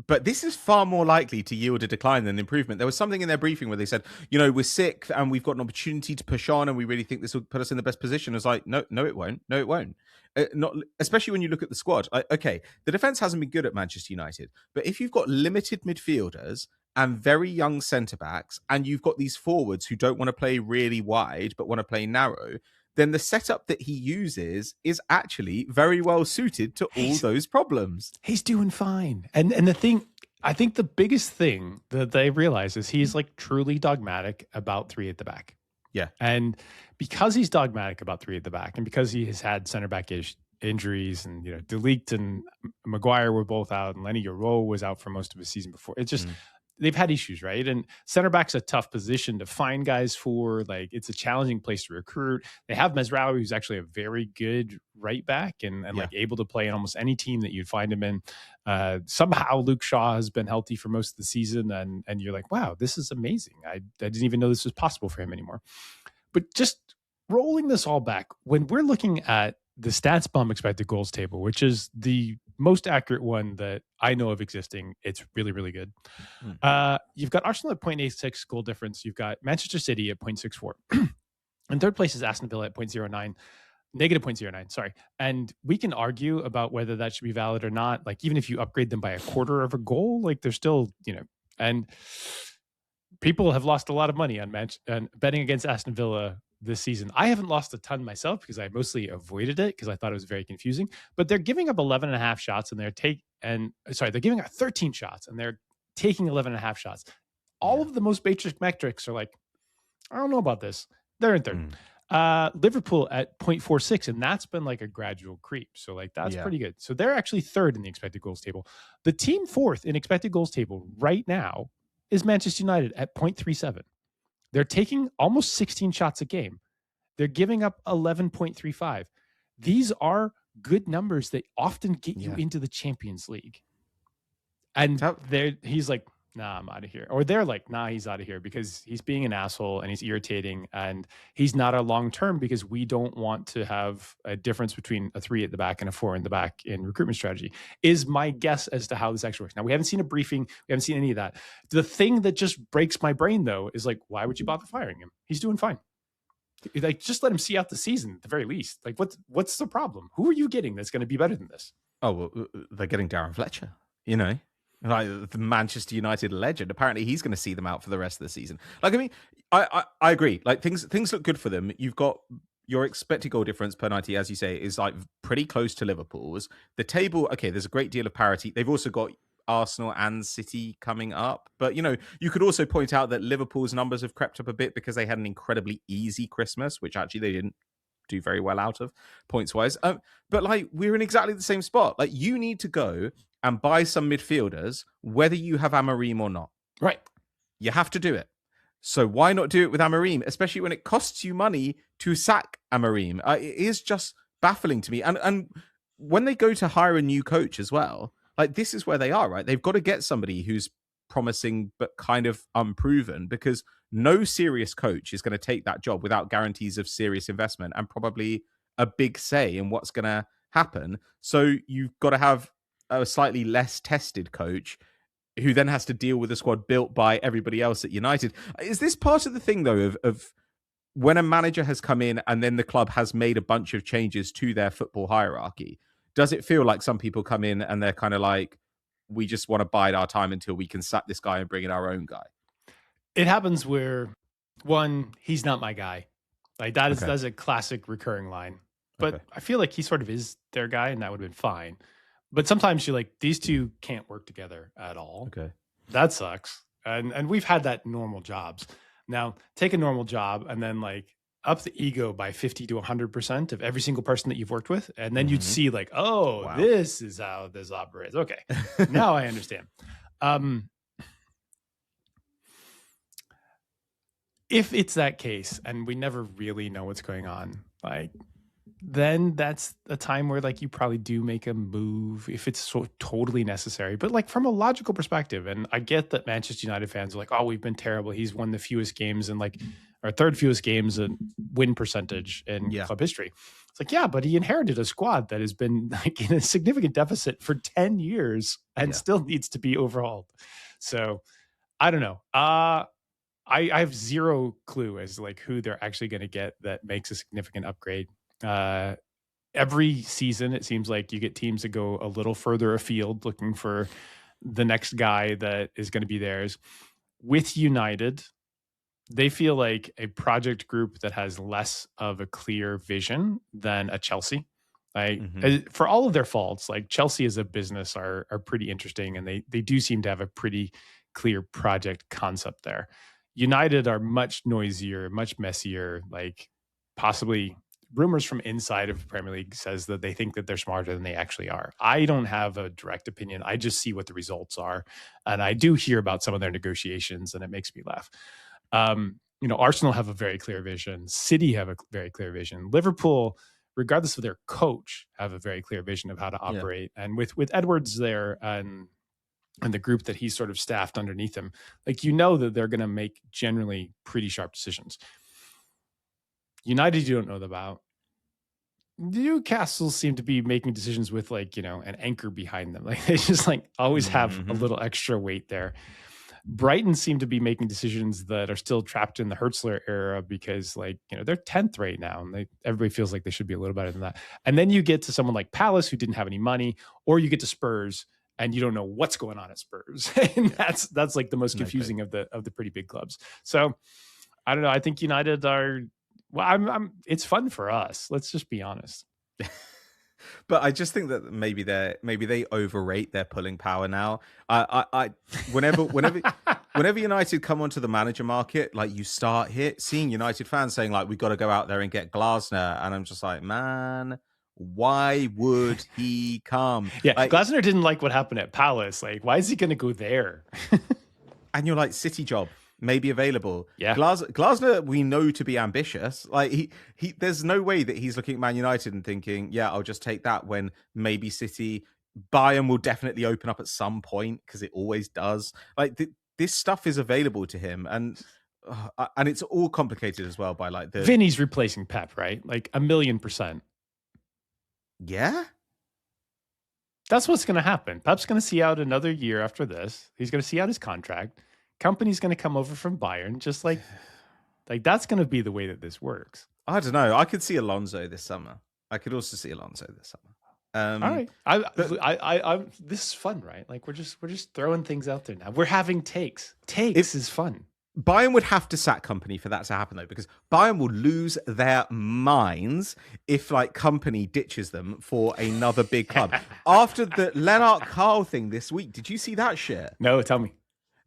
S1: but this is far more likely to yield a decline than improvement. There was something in their briefing where they said, we're sick and we've got an opportunity to push on and we really think this will put us in the best position. I was like, no, it won't. No, it won't. Not especially when you look at the squad. Okay, the defense hasn't been good at Manchester United, but if you've got limited midfielders and very young centre backs, and you've got these forwards who don't want to play really wide but want to play narrow, then the setup that he uses is actually very well suited to all those problems.
S2: He's doing fine, and the thing. I think the biggest thing that they realize is he's like truly dogmatic about three at the back.
S1: Yeah.
S2: And because he's dogmatic about three at the back and because he has had center back injuries and, De Ligt and Maguire were both out and Lenny Yoro was out for most of the season before, it's just, they've had issues, right? And center back's a tough position to find guys for. Like, it's a challenging place to recruit. They have Mesraoui, who's actually a very good right back and like able to play in almost any team that you'd find him in. Somehow Luke Shaw has been healthy for most of the season, and you're like, wow, this is amazing. I didn't even know this was possible for him anymore. But just rolling this all back, when we're looking at the Stats Bomb expected goals table, which is the most accurate one that I know of existing, it's really, really good. You've got Arsenal at 0.86 goal difference. You've got Manchester City at 0.64. And third place is Aston Villa at 0.09. Negative 0.09, sorry. And we can argue about whether that should be valid or not. Like, even if you upgrade them by a quarter of a goal, like they're still, and people have lost a lot of money on betting against Aston Villa this season. I haven't lost a ton myself because I mostly avoided it because I thought it was very confusing, but they're giving up 11.5 shots and they're giving up 13 shots and they're taking 11.5 shots. All of the most basic metrics are like, I don't know about this. They're in third. Liverpool at 0.46, and that's been like a gradual creep. So like that's pretty good. So they're actually third in the expected goals table. The team fourth in expected goals table right now is Manchester United at 0.37. They're taking almost 16 shots a game. They're giving up 11.35. These are good numbers that often get you into the Champions League. And he's like, nah, I'm out of here. Or they're like, nah, he's out of here because he's being an asshole and he's irritating and he's not a long-term because we don't want to have a difference between a 3 at the back and a 4 in the back in recruitment strategy, is my guess as to how this actually works. Now, we haven't seen a briefing. We haven't seen any of that. The thing that just breaks my brain, though, is like, why would you bother firing him? He's doing fine. Like, just let him see out the season at the very least. Like, what's the problem? Who are you getting that's going to be better than this?
S1: Oh, well, they're getting Darren Fletcher, like the Manchester United legend. Apparently he's going to see them out for the rest of the season. Like, I mean, I agree. Like, things look good for them. You've got your expected goal difference per 90, as you say, is like pretty close to Liverpool's. The table, okay, there's a great deal of parity. They've also got Arsenal and City coming up. But, you could also point out that Liverpool's numbers have crept up a bit because they had an incredibly easy Christmas, which actually they didn't do very well out of points-wise. But, like, we're in exactly the same spot. Like, you need to go and buy some midfielders, whether you have Amorim or not.
S2: Right.
S1: You have to do it. So why not do it with Amorim, especially when it costs you money to sack Amorim? It is just baffling to me. And when they go to hire a new coach as well, like, this is where they are, right? They've got to get somebody who's promising but kind of unproven, because no serious coach is going to take that job without guarantees of serious investment and probably a big say in what's going to happen. So you've got to have a slightly less tested coach who then has to deal with a squad built by everybody else at United. Is this part of the thing, though, of when a manager has come in and then the club has made a bunch of changes to their football hierarchy, does it feel like some people come in and they're kind of like, we just want to bide our time until we can sack this guy and bring in our own guy?
S2: It happens where, one, he's not my guy. Like that's a classic recurring line. But I feel like he sort of is their guy, and that would have been fine. But sometimes you're like, these two can't work together at all.
S1: Okay.
S2: That sucks. And we've had that in normal jobs. Now, take a normal job and then like up the ego by 50 to 100% of every single person that you've worked with. And then you'd see like, oh, wow, this is how this operates. Okay. Now I understand. If it's that case and we never really know what's going on, like, then that's a time where like you probably do make a move if it's so totally necessary. But like from a logical perspective, and I get that Manchester United fans are like, oh, we've been terrible. He's won the fewest games and like our third fewest games in win percentage in club history. It's like, yeah, but he inherited a squad that has been like in a significant deficit for 10 years and still needs to be overhauled. So I don't know. I have zero clue as to like who they're actually going to get that makes a significant upgrade. Every season, it seems like you get teams that go a little further afield looking for the next guy that is going to be theirs. With United, they feel like a project group that has less of a clear vision than a Chelsea. For all of their faults, like Chelsea as a business are pretty interesting, and they do seem to have a pretty clear project concept there. United are much noisier, much messier, like possibly rumors from inside of the Premier League says that they think that they're smarter than they actually are. I don't have a direct opinion. I just see what the results are. And I do hear about some of their negotiations and it makes me laugh. Arsenal have a very clear vision. City have a very clear vision. Liverpool, regardless of their coach, have a very clear vision of how to operate. Yeah. And with Edwards there and the group that he's sort of staffed underneath him, like, that they're going to make generally pretty sharp decisions. United, you don't know about. Newcastle seem to be making decisions with an anchor behind them. Like they just always have a little extra weight there. Brighton seem to be making decisions that are still trapped in the Hertzler era because they're 10th right now and everybody feels like they should be a little better than that. And then you get to someone like Palace who didn't have any money, or you get to Spurs and you don't know what's going on at Spurs. And that's like the most confusing of the pretty big clubs. So I don't know. I think United are, it's fun for us. Let's just be honest.
S1: But I just think that maybe they overrate their pulling power now. Whenever United come onto the manager market, you start seeing United fans saying we've got to go out there and get Glasner, and I'm just like, man, why would he come?
S2: Yeah, Glasner didn't like what happened at Palace. Why is he going to go there?
S1: And you're like, City job may be available.
S2: Yeah,
S1: Glasner we know to be ambitious. He there's no way that he's looking at Man United and thinking, yeah, I'll just take that, when maybe City, Bayern will definitely open up at some point because it always does. This stuff is available to him, and it's all complicated as well by
S2: Vinny's replacing Pep, right? 1,000,000%.
S1: Yeah.
S2: That's what's going to happen. Pep's going to see out another year after this. He's going to see out his contract. Company's going to come over from Bayern, just like that's going to be the way that this works.
S1: I don't know. I could see Alonso this summer. I could also see Alonso this summer.
S2: All right. I this is fun, right? We're just throwing things out there now. We're having takes. Takes is fun.
S1: Bayern would have to sack Kompany for that to happen, though, because Bayern will lose their minds if Kompany ditches them for another big club. After the Lennart Carl thing this week, did you see that shit?
S2: No, tell me.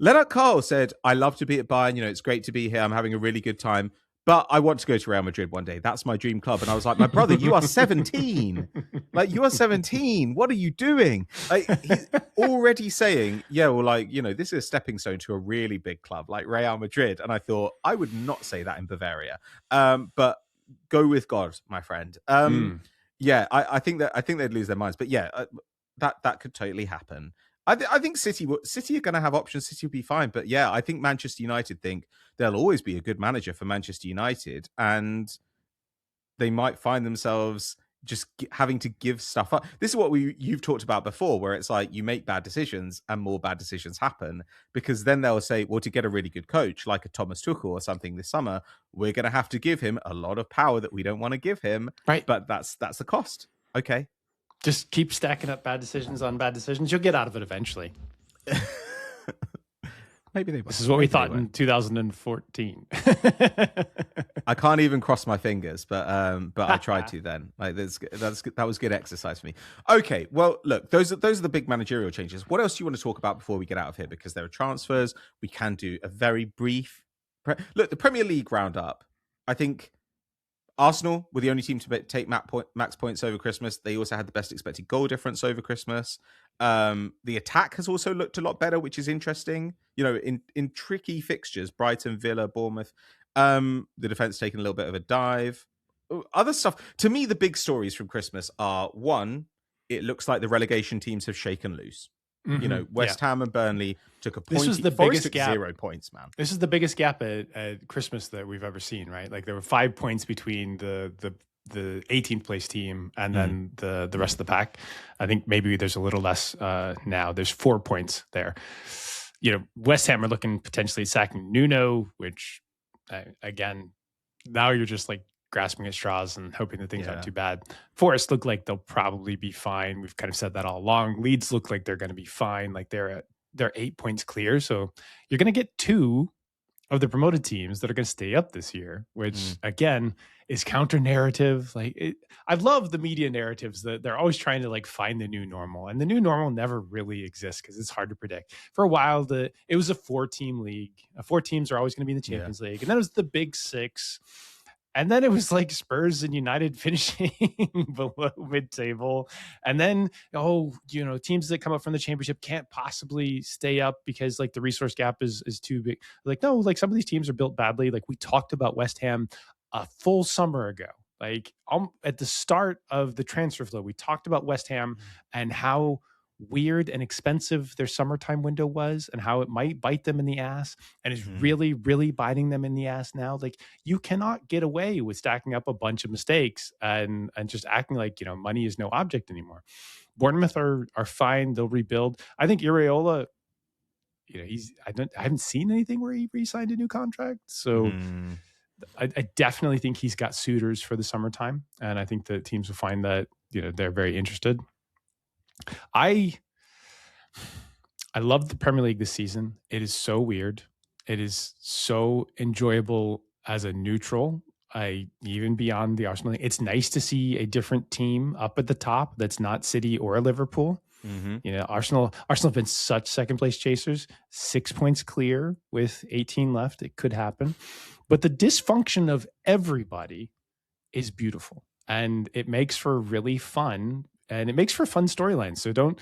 S1: Lennart Carl said, I love to be at Bayern. It's great to be here. I'm having a really good time. But I want to go to Real Madrid one day. That's my dream club. And I was like, my brother, you are 17. You are 17. What are you doing? He's already saying, yeah, well, this is a stepping stone to a really big club like Real Madrid. And I thought, I would not say that in Bavaria. But go with God, my friend. Yeah, I think they'd lose their minds. But yeah, that could totally happen. I think City are going to have options. City will be fine. But yeah, I think Manchester United think there'll always be a good manager for Manchester United. And they might find themselves just having to give stuff up. This is what you've talked about before, where it's like you make bad decisions and more bad decisions happen, because then they'll say, well, to get a really good coach like a Thomas Tuchel or something this summer, we're going to have to give him a lot of power that we don't want to give him.
S2: Right.
S1: But that's the cost. Okay.
S2: Just keep stacking up bad decisions on bad decisions. You'll get out of it eventually.
S1: Maybe they will.
S2: This is what we thought in 2014.
S1: I can't even cross my fingers, but I tried to then. Like that was good exercise for me. Okay, well, look, those are the big managerial changes. What else do you want to talk about before we get out of here? Because there are transfers. We can do a very brief. Look, the Premier League roundup. I think Arsenal were the only team to take max points over Christmas. They also had the best expected goal difference over Christmas. The attack has also looked a lot better, which is interesting. You know, in tricky fixtures, Brighton, Villa, Bournemouth, the defense taking a little bit of a dive. Other stuff. To me, the big stories from Christmas are, one, it looks like the relegation teams have shaken loose. Mm-hmm. You know, West Ham and Burnley took a point.
S2: This was the biggest gap.
S1: 0 points, man.
S2: This is the biggest gap at Christmas that we've ever seen, right? Like there were 5 points between the 18th place team and then the rest of the pack. I think maybe there's a little less now. There's 4 points there. You know, West Ham are looking potentially sacking Nuno, which again, now you're just like grasping at straws and hoping that things aren't too bad. Forest look like they'll probably be fine. We've kind of said that all along. Leeds look like they're going to be fine. Like they're 8 points clear. So you're going to get 2 of the promoted teams that are going to stay up this year, which again is counter narrative. Like I've loved the media narratives that they're always trying to like find the new normal, and the new normal never really exists because it's hard to predict. For a while, it was a 4-team league. 4 teams are always going to be in the Champions League, and then it was the Big 6. And then it was like Spurs and United finishing below mid-table. And then, teams that come up from the championship can't possibly stay up because like the resource gap is too big. Like, no, like some of these teams are built badly. Like we talked about West Ham a full summer ago. Like at the start of the transfer flow, we talked about West Ham and how weird and expensive their summertime window was and how it might bite them in the ass, and is really, really biting them in the ass now. Like you cannot get away with stacking up a bunch of mistakes and just acting like, money is no object anymore. Bournemouth are fine. They'll rebuild. I think Iraola, I haven't seen anything where he re-signed a new contract. So I definitely think he's got suitors for the summertime. And I think the teams will find that, they're very interested. I love the Premier League this season. It is so weird. It is so enjoyable as a neutral. Even beyond the Arsenal. It's nice to see a different team up at the top that's not City or Liverpool. Arsenal have been such second place chasers, 6 points clear with 18 left. It could happen. But the dysfunction of everybody is beautiful, and it makes for really fun. And it makes for fun storylines. So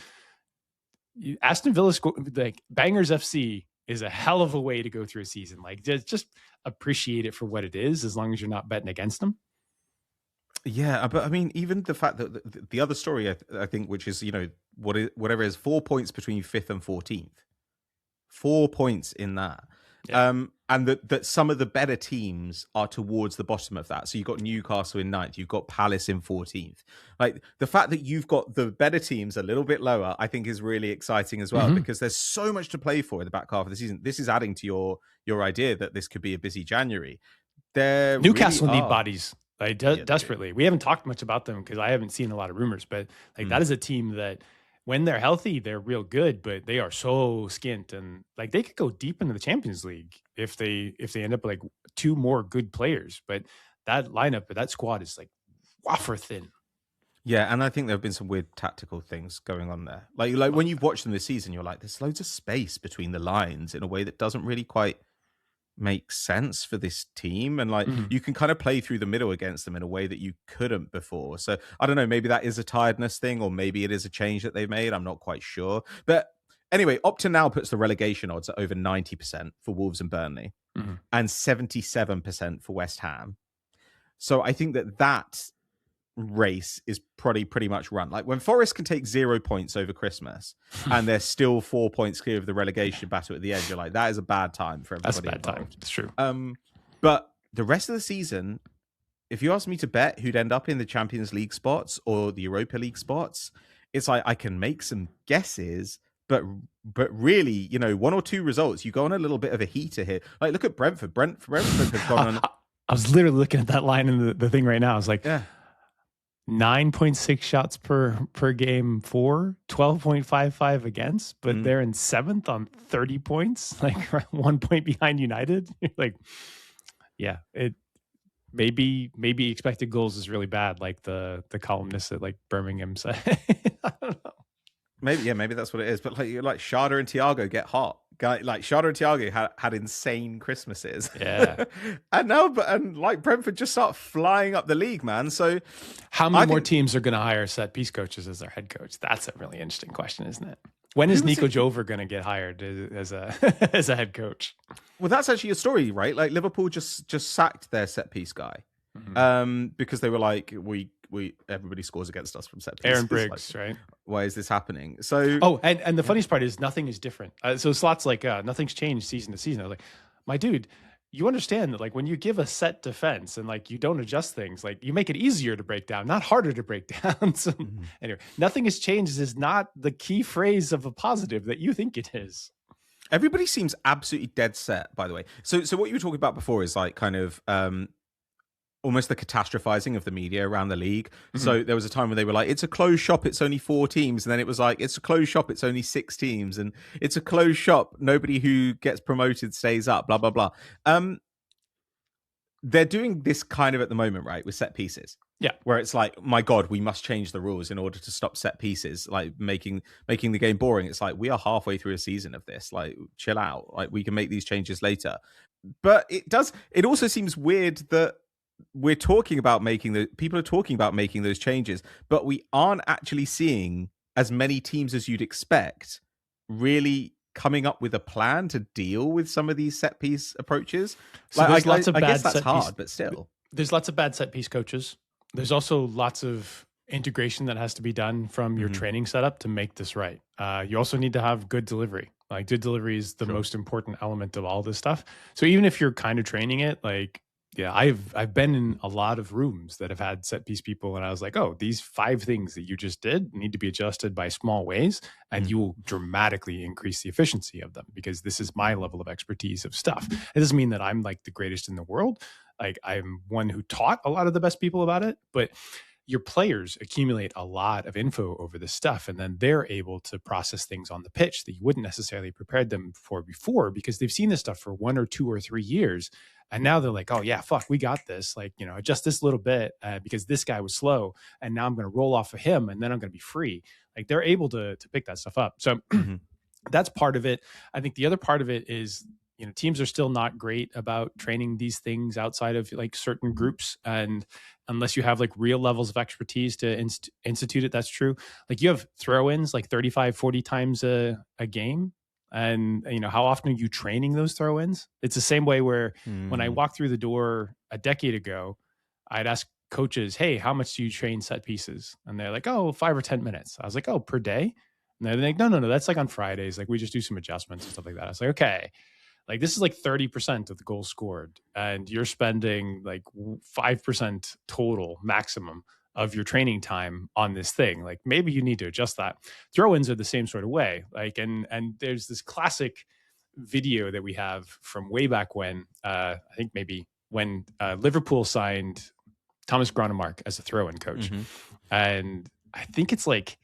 S2: Aston Villa, like Bangers FC is a hell of a way to go through a season. Like just appreciate it for what it is, as long as you're not betting against them.
S1: Yeah, but I mean, even the fact that the other story, I think, which is, whatever is 4 points between 5th and 14th, 4 points in that. Yeah. And that some of the better teams are towards the bottom of that. So you've got Newcastle in 9th, you've got Palace in 14th. Like the fact that you've got the better teams a little bit lower, I think is really exciting as well, because there's so much to play for in the back half of the season. This is adding to your idea that this could be a busy January.
S2: Newcastle need bodies. Like desperately. We haven't talked much about them because I haven't seen a lot of rumors, but like that is a team that when they're healthy, they're real good, but they are so skint, and like they could go deep into the Champions League if they end up like 2 more good players. But that lineup, that squad is like wafer thin.
S1: Yeah, and I think there have been some weird tactical things going on there. Like when you've watched them this season, you're like, there's loads of space between the lines in a way that doesn't really quite make sense for this team, and like you can kind of play through the middle against them in a way that you couldn't before. So I don't know, maybe that is a tiredness thing, or maybe it is a change that they've made. I'm not quite sure. But anyway, Opta now puts the relegation odds at over 90% for Wolves and Burnley and 77% for West Ham. So I think that race is pretty much run. Like when Forest can take 0 points over Christmas and they're still 4 points clear of the relegation battle at the end, you're like, that is a bad time for everybody.
S2: That's a bad time. It's true.
S1: But the rest of the season, if you ask me to bet who'd end up in the Champions League spots or the Europa League spots, it's like I can make some guesses, but really, you know, one or two results, you go on a little bit of a heater here. Like, look at Brentford. Brentford have gone on.
S2: I was literally looking at that line in the thing right now. I was like,
S1: yeah.
S2: 9.6 shots per game for, 12.55 against, but they're in 7th on 30 points, like 1 point behind United. Like, yeah, it maybe expected goals is really bad, like the columnist at like Birmingham said. I don't know.
S1: Maybe that's what it is. But like Shada and Thiago get hot. Like Shada and Thiago had insane Christmases.
S2: Yeah.
S1: and like Brentford just start flying up the league, man. So
S2: how many more teams are going to hire set piece coaches as their head coach? That's a really interesting question, isn't it? When is Nico Jover going to get hired as a as a head coach?
S1: Well, that's actually a story, right? Like Liverpool just sacked their set piece guy, because they were like, we everybody scores against us from set pieces.
S2: Aaron Briggs, like, right?
S1: Why is this happening? So
S2: and the funniest part is nothing is different. So Slot's like, nothing's changed season to season. I was like, my dude, you understand that like when you give a set defense and like you don't adjust things, like you make it easier to break down, not harder to break down. So anyway, nothing has changed is not the key phrase of a positive that you think it is.
S1: Everybody seems absolutely dead set, by the way. So what you were talking about before is like kind of almost the catastrophizing of the media around the league. So there was a time when they were like, it's a closed shop, it's only 4 teams. And then it was like, it's a closed shop, it's only 6 teams. And it's a closed shop, nobody who gets promoted stays up, blah, blah, blah. They're doing this kind of at the moment, right, with set pieces.
S2: Yeah.
S1: Where it's like, my God, we must change the rules in order to stop set pieces, like making the game boring. It's like, we are halfway through a season of this. Like, chill out. Like, we can make these changes later. But it also seems weird that people are talking about making those changes, but we aren't actually seeing as many teams as you'd expect really coming up with a plan to deal with some of these set piece approaches.
S2: So
S1: like,
S2: there's lots of
S1: I
S2: bad
S1: guess that's
S2: set
S1: hard,
S2: piece,
S1: but still.
S2: There's lots of bad set piece coaches. There's also lots of integration that has to be done from your training setup to make this right. You also need to have good delivery. Like good delivery is the most important element of all this stuff. So even if you're kind of training it, like, yeah, I've been in a lot of rooms that have had set piece people, and I was like, oh, these 5 things that you just did need to be adjusted by small ways, and you will dramatically increase the efficiency of them because this is my level of expertise of stuff. It doesn't mean that I'm like the greatest in the world. Like I'm one who taught a lot of the best people about it, but your players accumulate a lot of info over this stuff, and then they're able to process things on the pitch that you wouldn't necessarily prepared them for before because they've seen this stuff for 1 or 2 or 3 years. And now they're like, oh yeah, fuck, we got this. Like, you know, adjust this little bit because this guy was slow and now I'm going to roll off of him and then I'm going to be free. Like they're able to pick that stuff up. So that's part of it. I think the other part of it is, you know, teams are still not great about training these things outside of like certain groups. And unless you have like real levels of expertise to institute it, that's true. Like you have throw-ins like 35, 40 times a game. And, you know, how often are you training those throw-ins? It's the same way where when I walked through the door a decade ago, I'd ask coaches, hey, how much do you train set pieces? And they're like, oh, 5 or 10 minutes. I was like, oh, per day? And they're like, no, that's like on Fridays. Like we just do some adjustments and stuff like that. I was like, okay. Like this is like 30% of the goals scored. And you're spending like 5% total maximum of your training time on this thing. Like maybe you need to adjust that. Throw-ins are the same sort of way. Like, and there's this classic video that we have from way back when, I think maybe when Liverpool signed Thomas Gronemark as a throw-in coach. And I think it's like,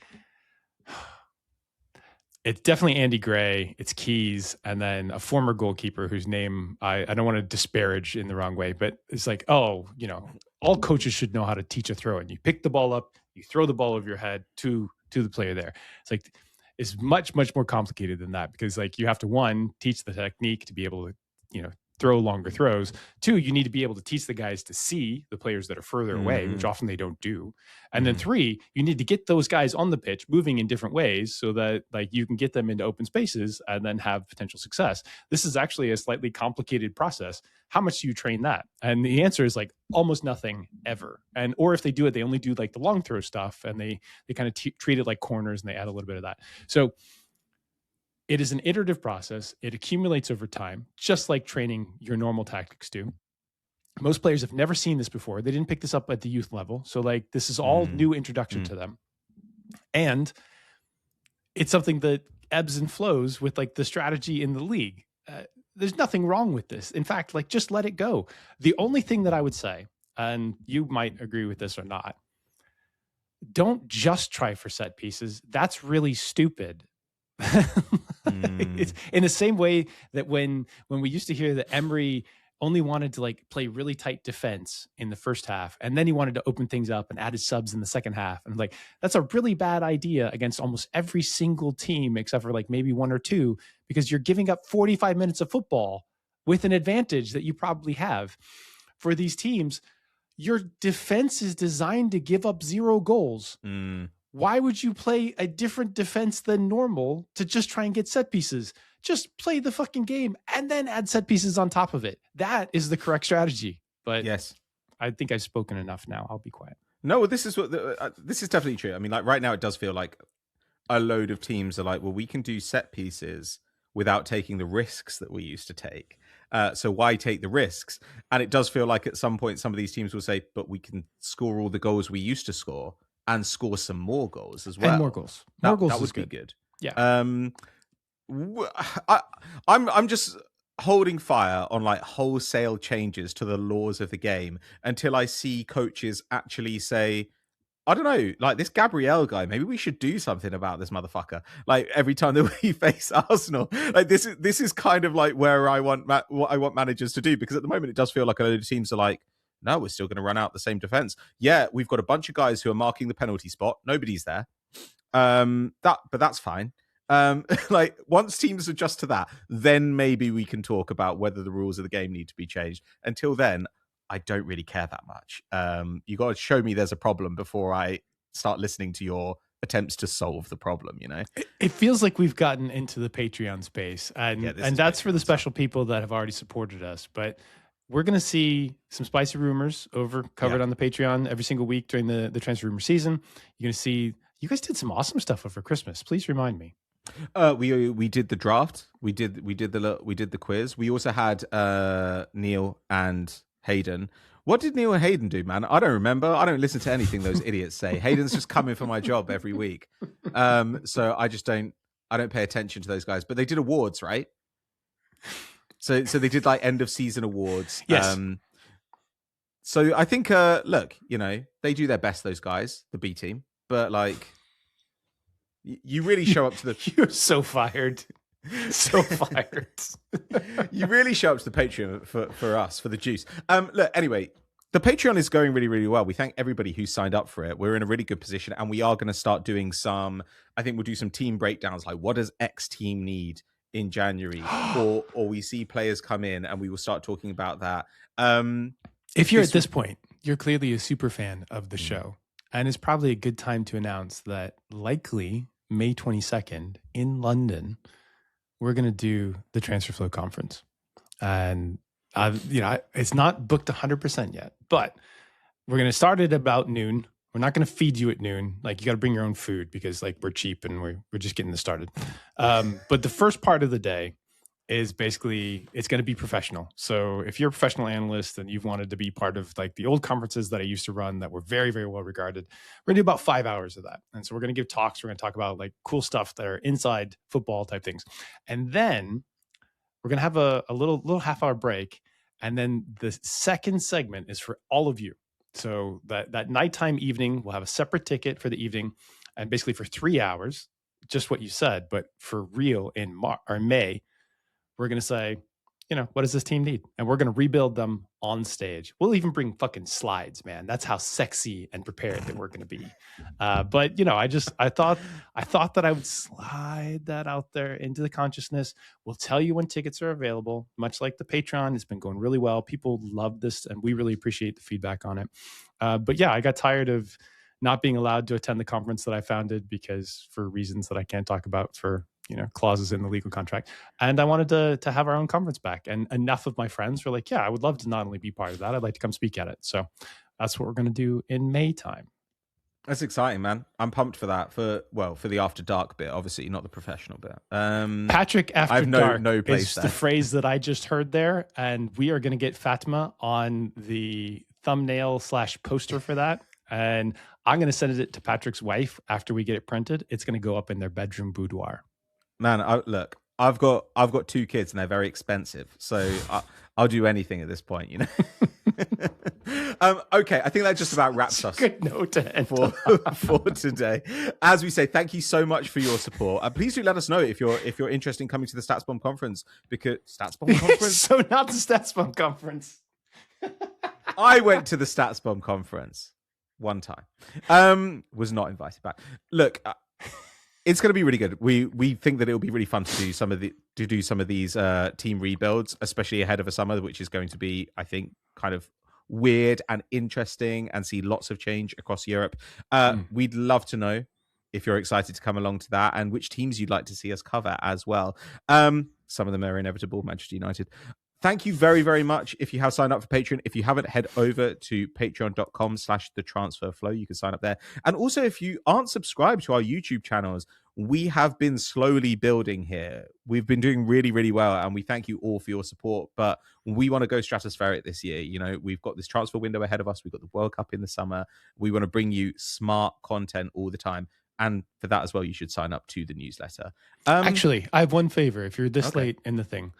S2: it's definitely Andy Gray, it's Keys, and then a former goalkeeper whose name I don't want to disparage in the wrong way, but it's like, oh, you know, all coaches should know how to teach a throw in. You pick the ball up, you throw the ball over your head to the player there. It's like, it's much, much more complicated than that because like you have to, 1, teach the technique to be able to, you know, throw longer throws. 2, you need to be able to teach the guys to see the players that are further away, which often they don't do. And then 3, you need to get those guys on the pitch moving in different ways so that like you can get them into open spaces and then have potential success. This is actually a slightly complicated process. How much do you train that? And the answer is like almost nothing ever. And or if they do it, they only do like the long throw stuff and they kind of treat it like corners and they add a little bit of that. So it is an iterative process. It accumulates over time, just like training your normal tactics do. Most players have never seen this before. They didn't pick this up at the youth level. So like this is all new introduction to them. And it's something that ebbs and flows with like the strategy in the league. There's nothing wrong with this. In fact, like just let it go. The only thing that I would say, and you might agree with this or not, don't just try for set pieces. That's really stupid. It's in the same way that when we used to hear that Emery only wanted to like play really tight defense in the first half, and then he wanted to open things up and added subs in the second half. And like, that's a really bad idea against almost every single team, except for like maybe one or two, because you're giving up 45 minutes of football with an advantage that you probably have. For these teams, your defense is designed to give up 0 goals. Why would you play a different defense than normal to just try and get set pieces? Just play the fucking game and then add set pieces on top of it. That is the correct strategy. But yes, I think I've spoken enough now. I'll be quiet.
S1: No, this is this is definitely true. I mean, like right now, it does feel like a load of teams are like, well, we can do set pieces without taking the risks that we used to take. So why take the risks? And it does feel like at some point, some of these teams will say, but we can score all the goals we used to score and score some more goals as well.
S2: And more goals. More goals
S1: that would
S2: be
S1: good.
S2: Yeah.
S1: I'm just holding fire on like wholesale changes to the laws of the game until I see coaches actually say, I don't know, like this Gabriel guy, maybe we should do something about this motherfucker. Like every time that we face Arsenal, like this is kind of like where I want what I want managers to do, because at the moment it does feel like a load of teams are like, no, we're still going to run out the same defense. Yeah, we've got a bunch of guys who are marking the penalty spot. Nobody's there. But that's fine. Like once teams adjust to that, then maybe we can talk about whether the rules of the game need to be changed. Until then, I don't really care that much. You got to show me there's a problem before I start listening to your attempts to solve the problem, you know?
S2: It feels like we've gotten into the Patreon space, and that's for the special people that have already supported us. But we're going to see some spicy rumors covered on the Patreon every single week during the transfer rumor season. You're going to see, you guys did some awesome stuff over Christmas. Please remind me.
S1: We did the draft. We did the quiz. We also had Neil and Hayden. What did Neil and Hayden do, man? I don't remember. I don't listen to anything those idiots say. Hayden's just coming for my job every week. So I don't pay attention to those guys. But they did awards, right? So they did like end of season awards.
S2: Yes.
S1: So I think look, you know, they do their best, those guys, the B team. But like, you really show up to the.
S2: You're so fired. So fired.
S1: You really show up to the Patreon for us, for the juice. Look, anyway, the Patreon is going really, really well. We thank everybody who signed up for it. We're in a really good position, and we are going to start doing I think we'll do some team breakdowns, like what does X team need in January, or we see players come in, and we will start talking about that.
S2: If you're at this point, you're clearly a super fan of the show, and it's probably a good time to announce that likely May 22nd in London, we're going to do the Transfer Flow Conference. And, it's not booked 100% yet, but we're going to start at about noon. We're not going to feed you at noon. Like, you got to bring your own food because, like, we're cheap and we're just getting this started. But the first part of the day is basically, it's going to be professional. So if you're a professional analyst and you've wanted to be part of like the old conferences that I used to run that were very, very well regarded, we're going to do about 5 hours of that. And so we're going to give talks. We're going to talk about like cool stuff that are inside football type things. And then we're going to have a little half-hour break. And then the second segment is for all of you. So that nighttime evening, we'll have a separate ticket for the evening. And basically for 3 hours, just what you said, but for real in May, we're going to say, what does this team need? And we're going to rebuild them on stage. We'll even bring fucking slides, man. That's how sexy and prepared that we're going to be. But I thought that I would slide that out there into the consciousness. We'll tell you when tickets are available, much like the Patreon. It's been going really well. People love this, and we really appreciate the feedback on it. But yeah, I got tired of not being allowed to attend the conference that I founded because for reasons that I can't talk about for clauses in the legal contract. And I wanted to have our own conference back. And enough of my friends were like, yeah, I would love to not only be part of that, I'd like to come speak at it. So that's what we're going to do in May time.
S1: That's exciting, man. I'm pumped for that. For the after dark bit, obviously not the professional bit.
S2: Patrick after
S1: I've
S2: dark
S1: no place
S2: is
S1: there.
S2: the phrase that I just heard there, and we are going to get Fatima on the thumbnail / poster for that. And I'm going to send it to Patrick's wife after we get it printed. It's going to go up in their bedroom boudoir.
S1: Man, look, I've got 2 kids and they're very expensive, so I'll do anything at this point, you know. Okay, I think that just about wraps us.
S2: Good note to end
S1: for today. As we say, thank you so much for your support. Please do let us know if you're interested in coming to the StatsBomb conference, because StatsBomb conference.
S2: So not the StatsBomb conference.
S1: I went to the StatsBomb conference one time. Was not invited back. Look. It's going to be really good. We think that it will be really fun to do some of these team rebuilds, especially ahead of a summer, which is going to be, I think, kind of weird and interesting, and see lots of change across Europe. We'd love to know if you're excited to come along to that, and which teams you'd like to see us cover as well. Some of them are inevitable. Manchester United. Thank you very, very much. If you have signed up for Patreon, if you haven't, head over to patreon.com/thetransferflow. You can sign up there. And also, if you aren't subscribed to our YouTube channels, we have been slowly building here. We've been doing really, really well, and we thank you all for your support. But we want to go stratospheric this year. You know, we've got this transfer window ahead of us. We've got the World Cup in the summer. We want to bring you smart content all the time. And for that as well, you should sign up to the newsletter.
S2: Actually, I have one favor. If you're this late in the thing,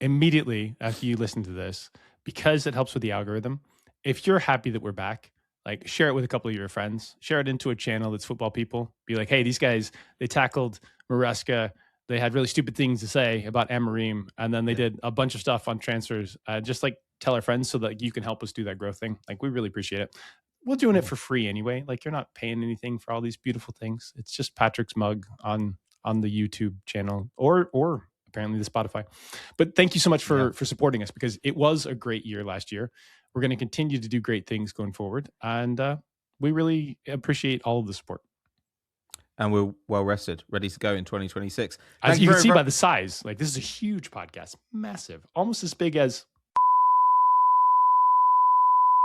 S2: immediately after you listen to this, because it helps with the algorithm, if you're happy that we're back, like, share it with a couple of your friends, share it into a channel that's football people. Be like, hey, these guys, they tackled Maresca. They had really stupid things to say about Amorim, and then they did a bunch of stuff on transfers. Just like tell our friends so that you can help us do that growth thing. Like, we really appreciate it. We're doing it for free anyway. Like, you're not paying anything for all these beautiful things. It's just Patrick's mug on the YouTube channel or apparently the Spotify. But thank you so much for supporting us, because it was a great year last year. We're going to continue to do great things going forward. And we really appreciate all of the support.
S1: And we're well rested, ready to go in 2026.
S2: As you can see by the size, like, this is a huge podcast, massive, almost as big as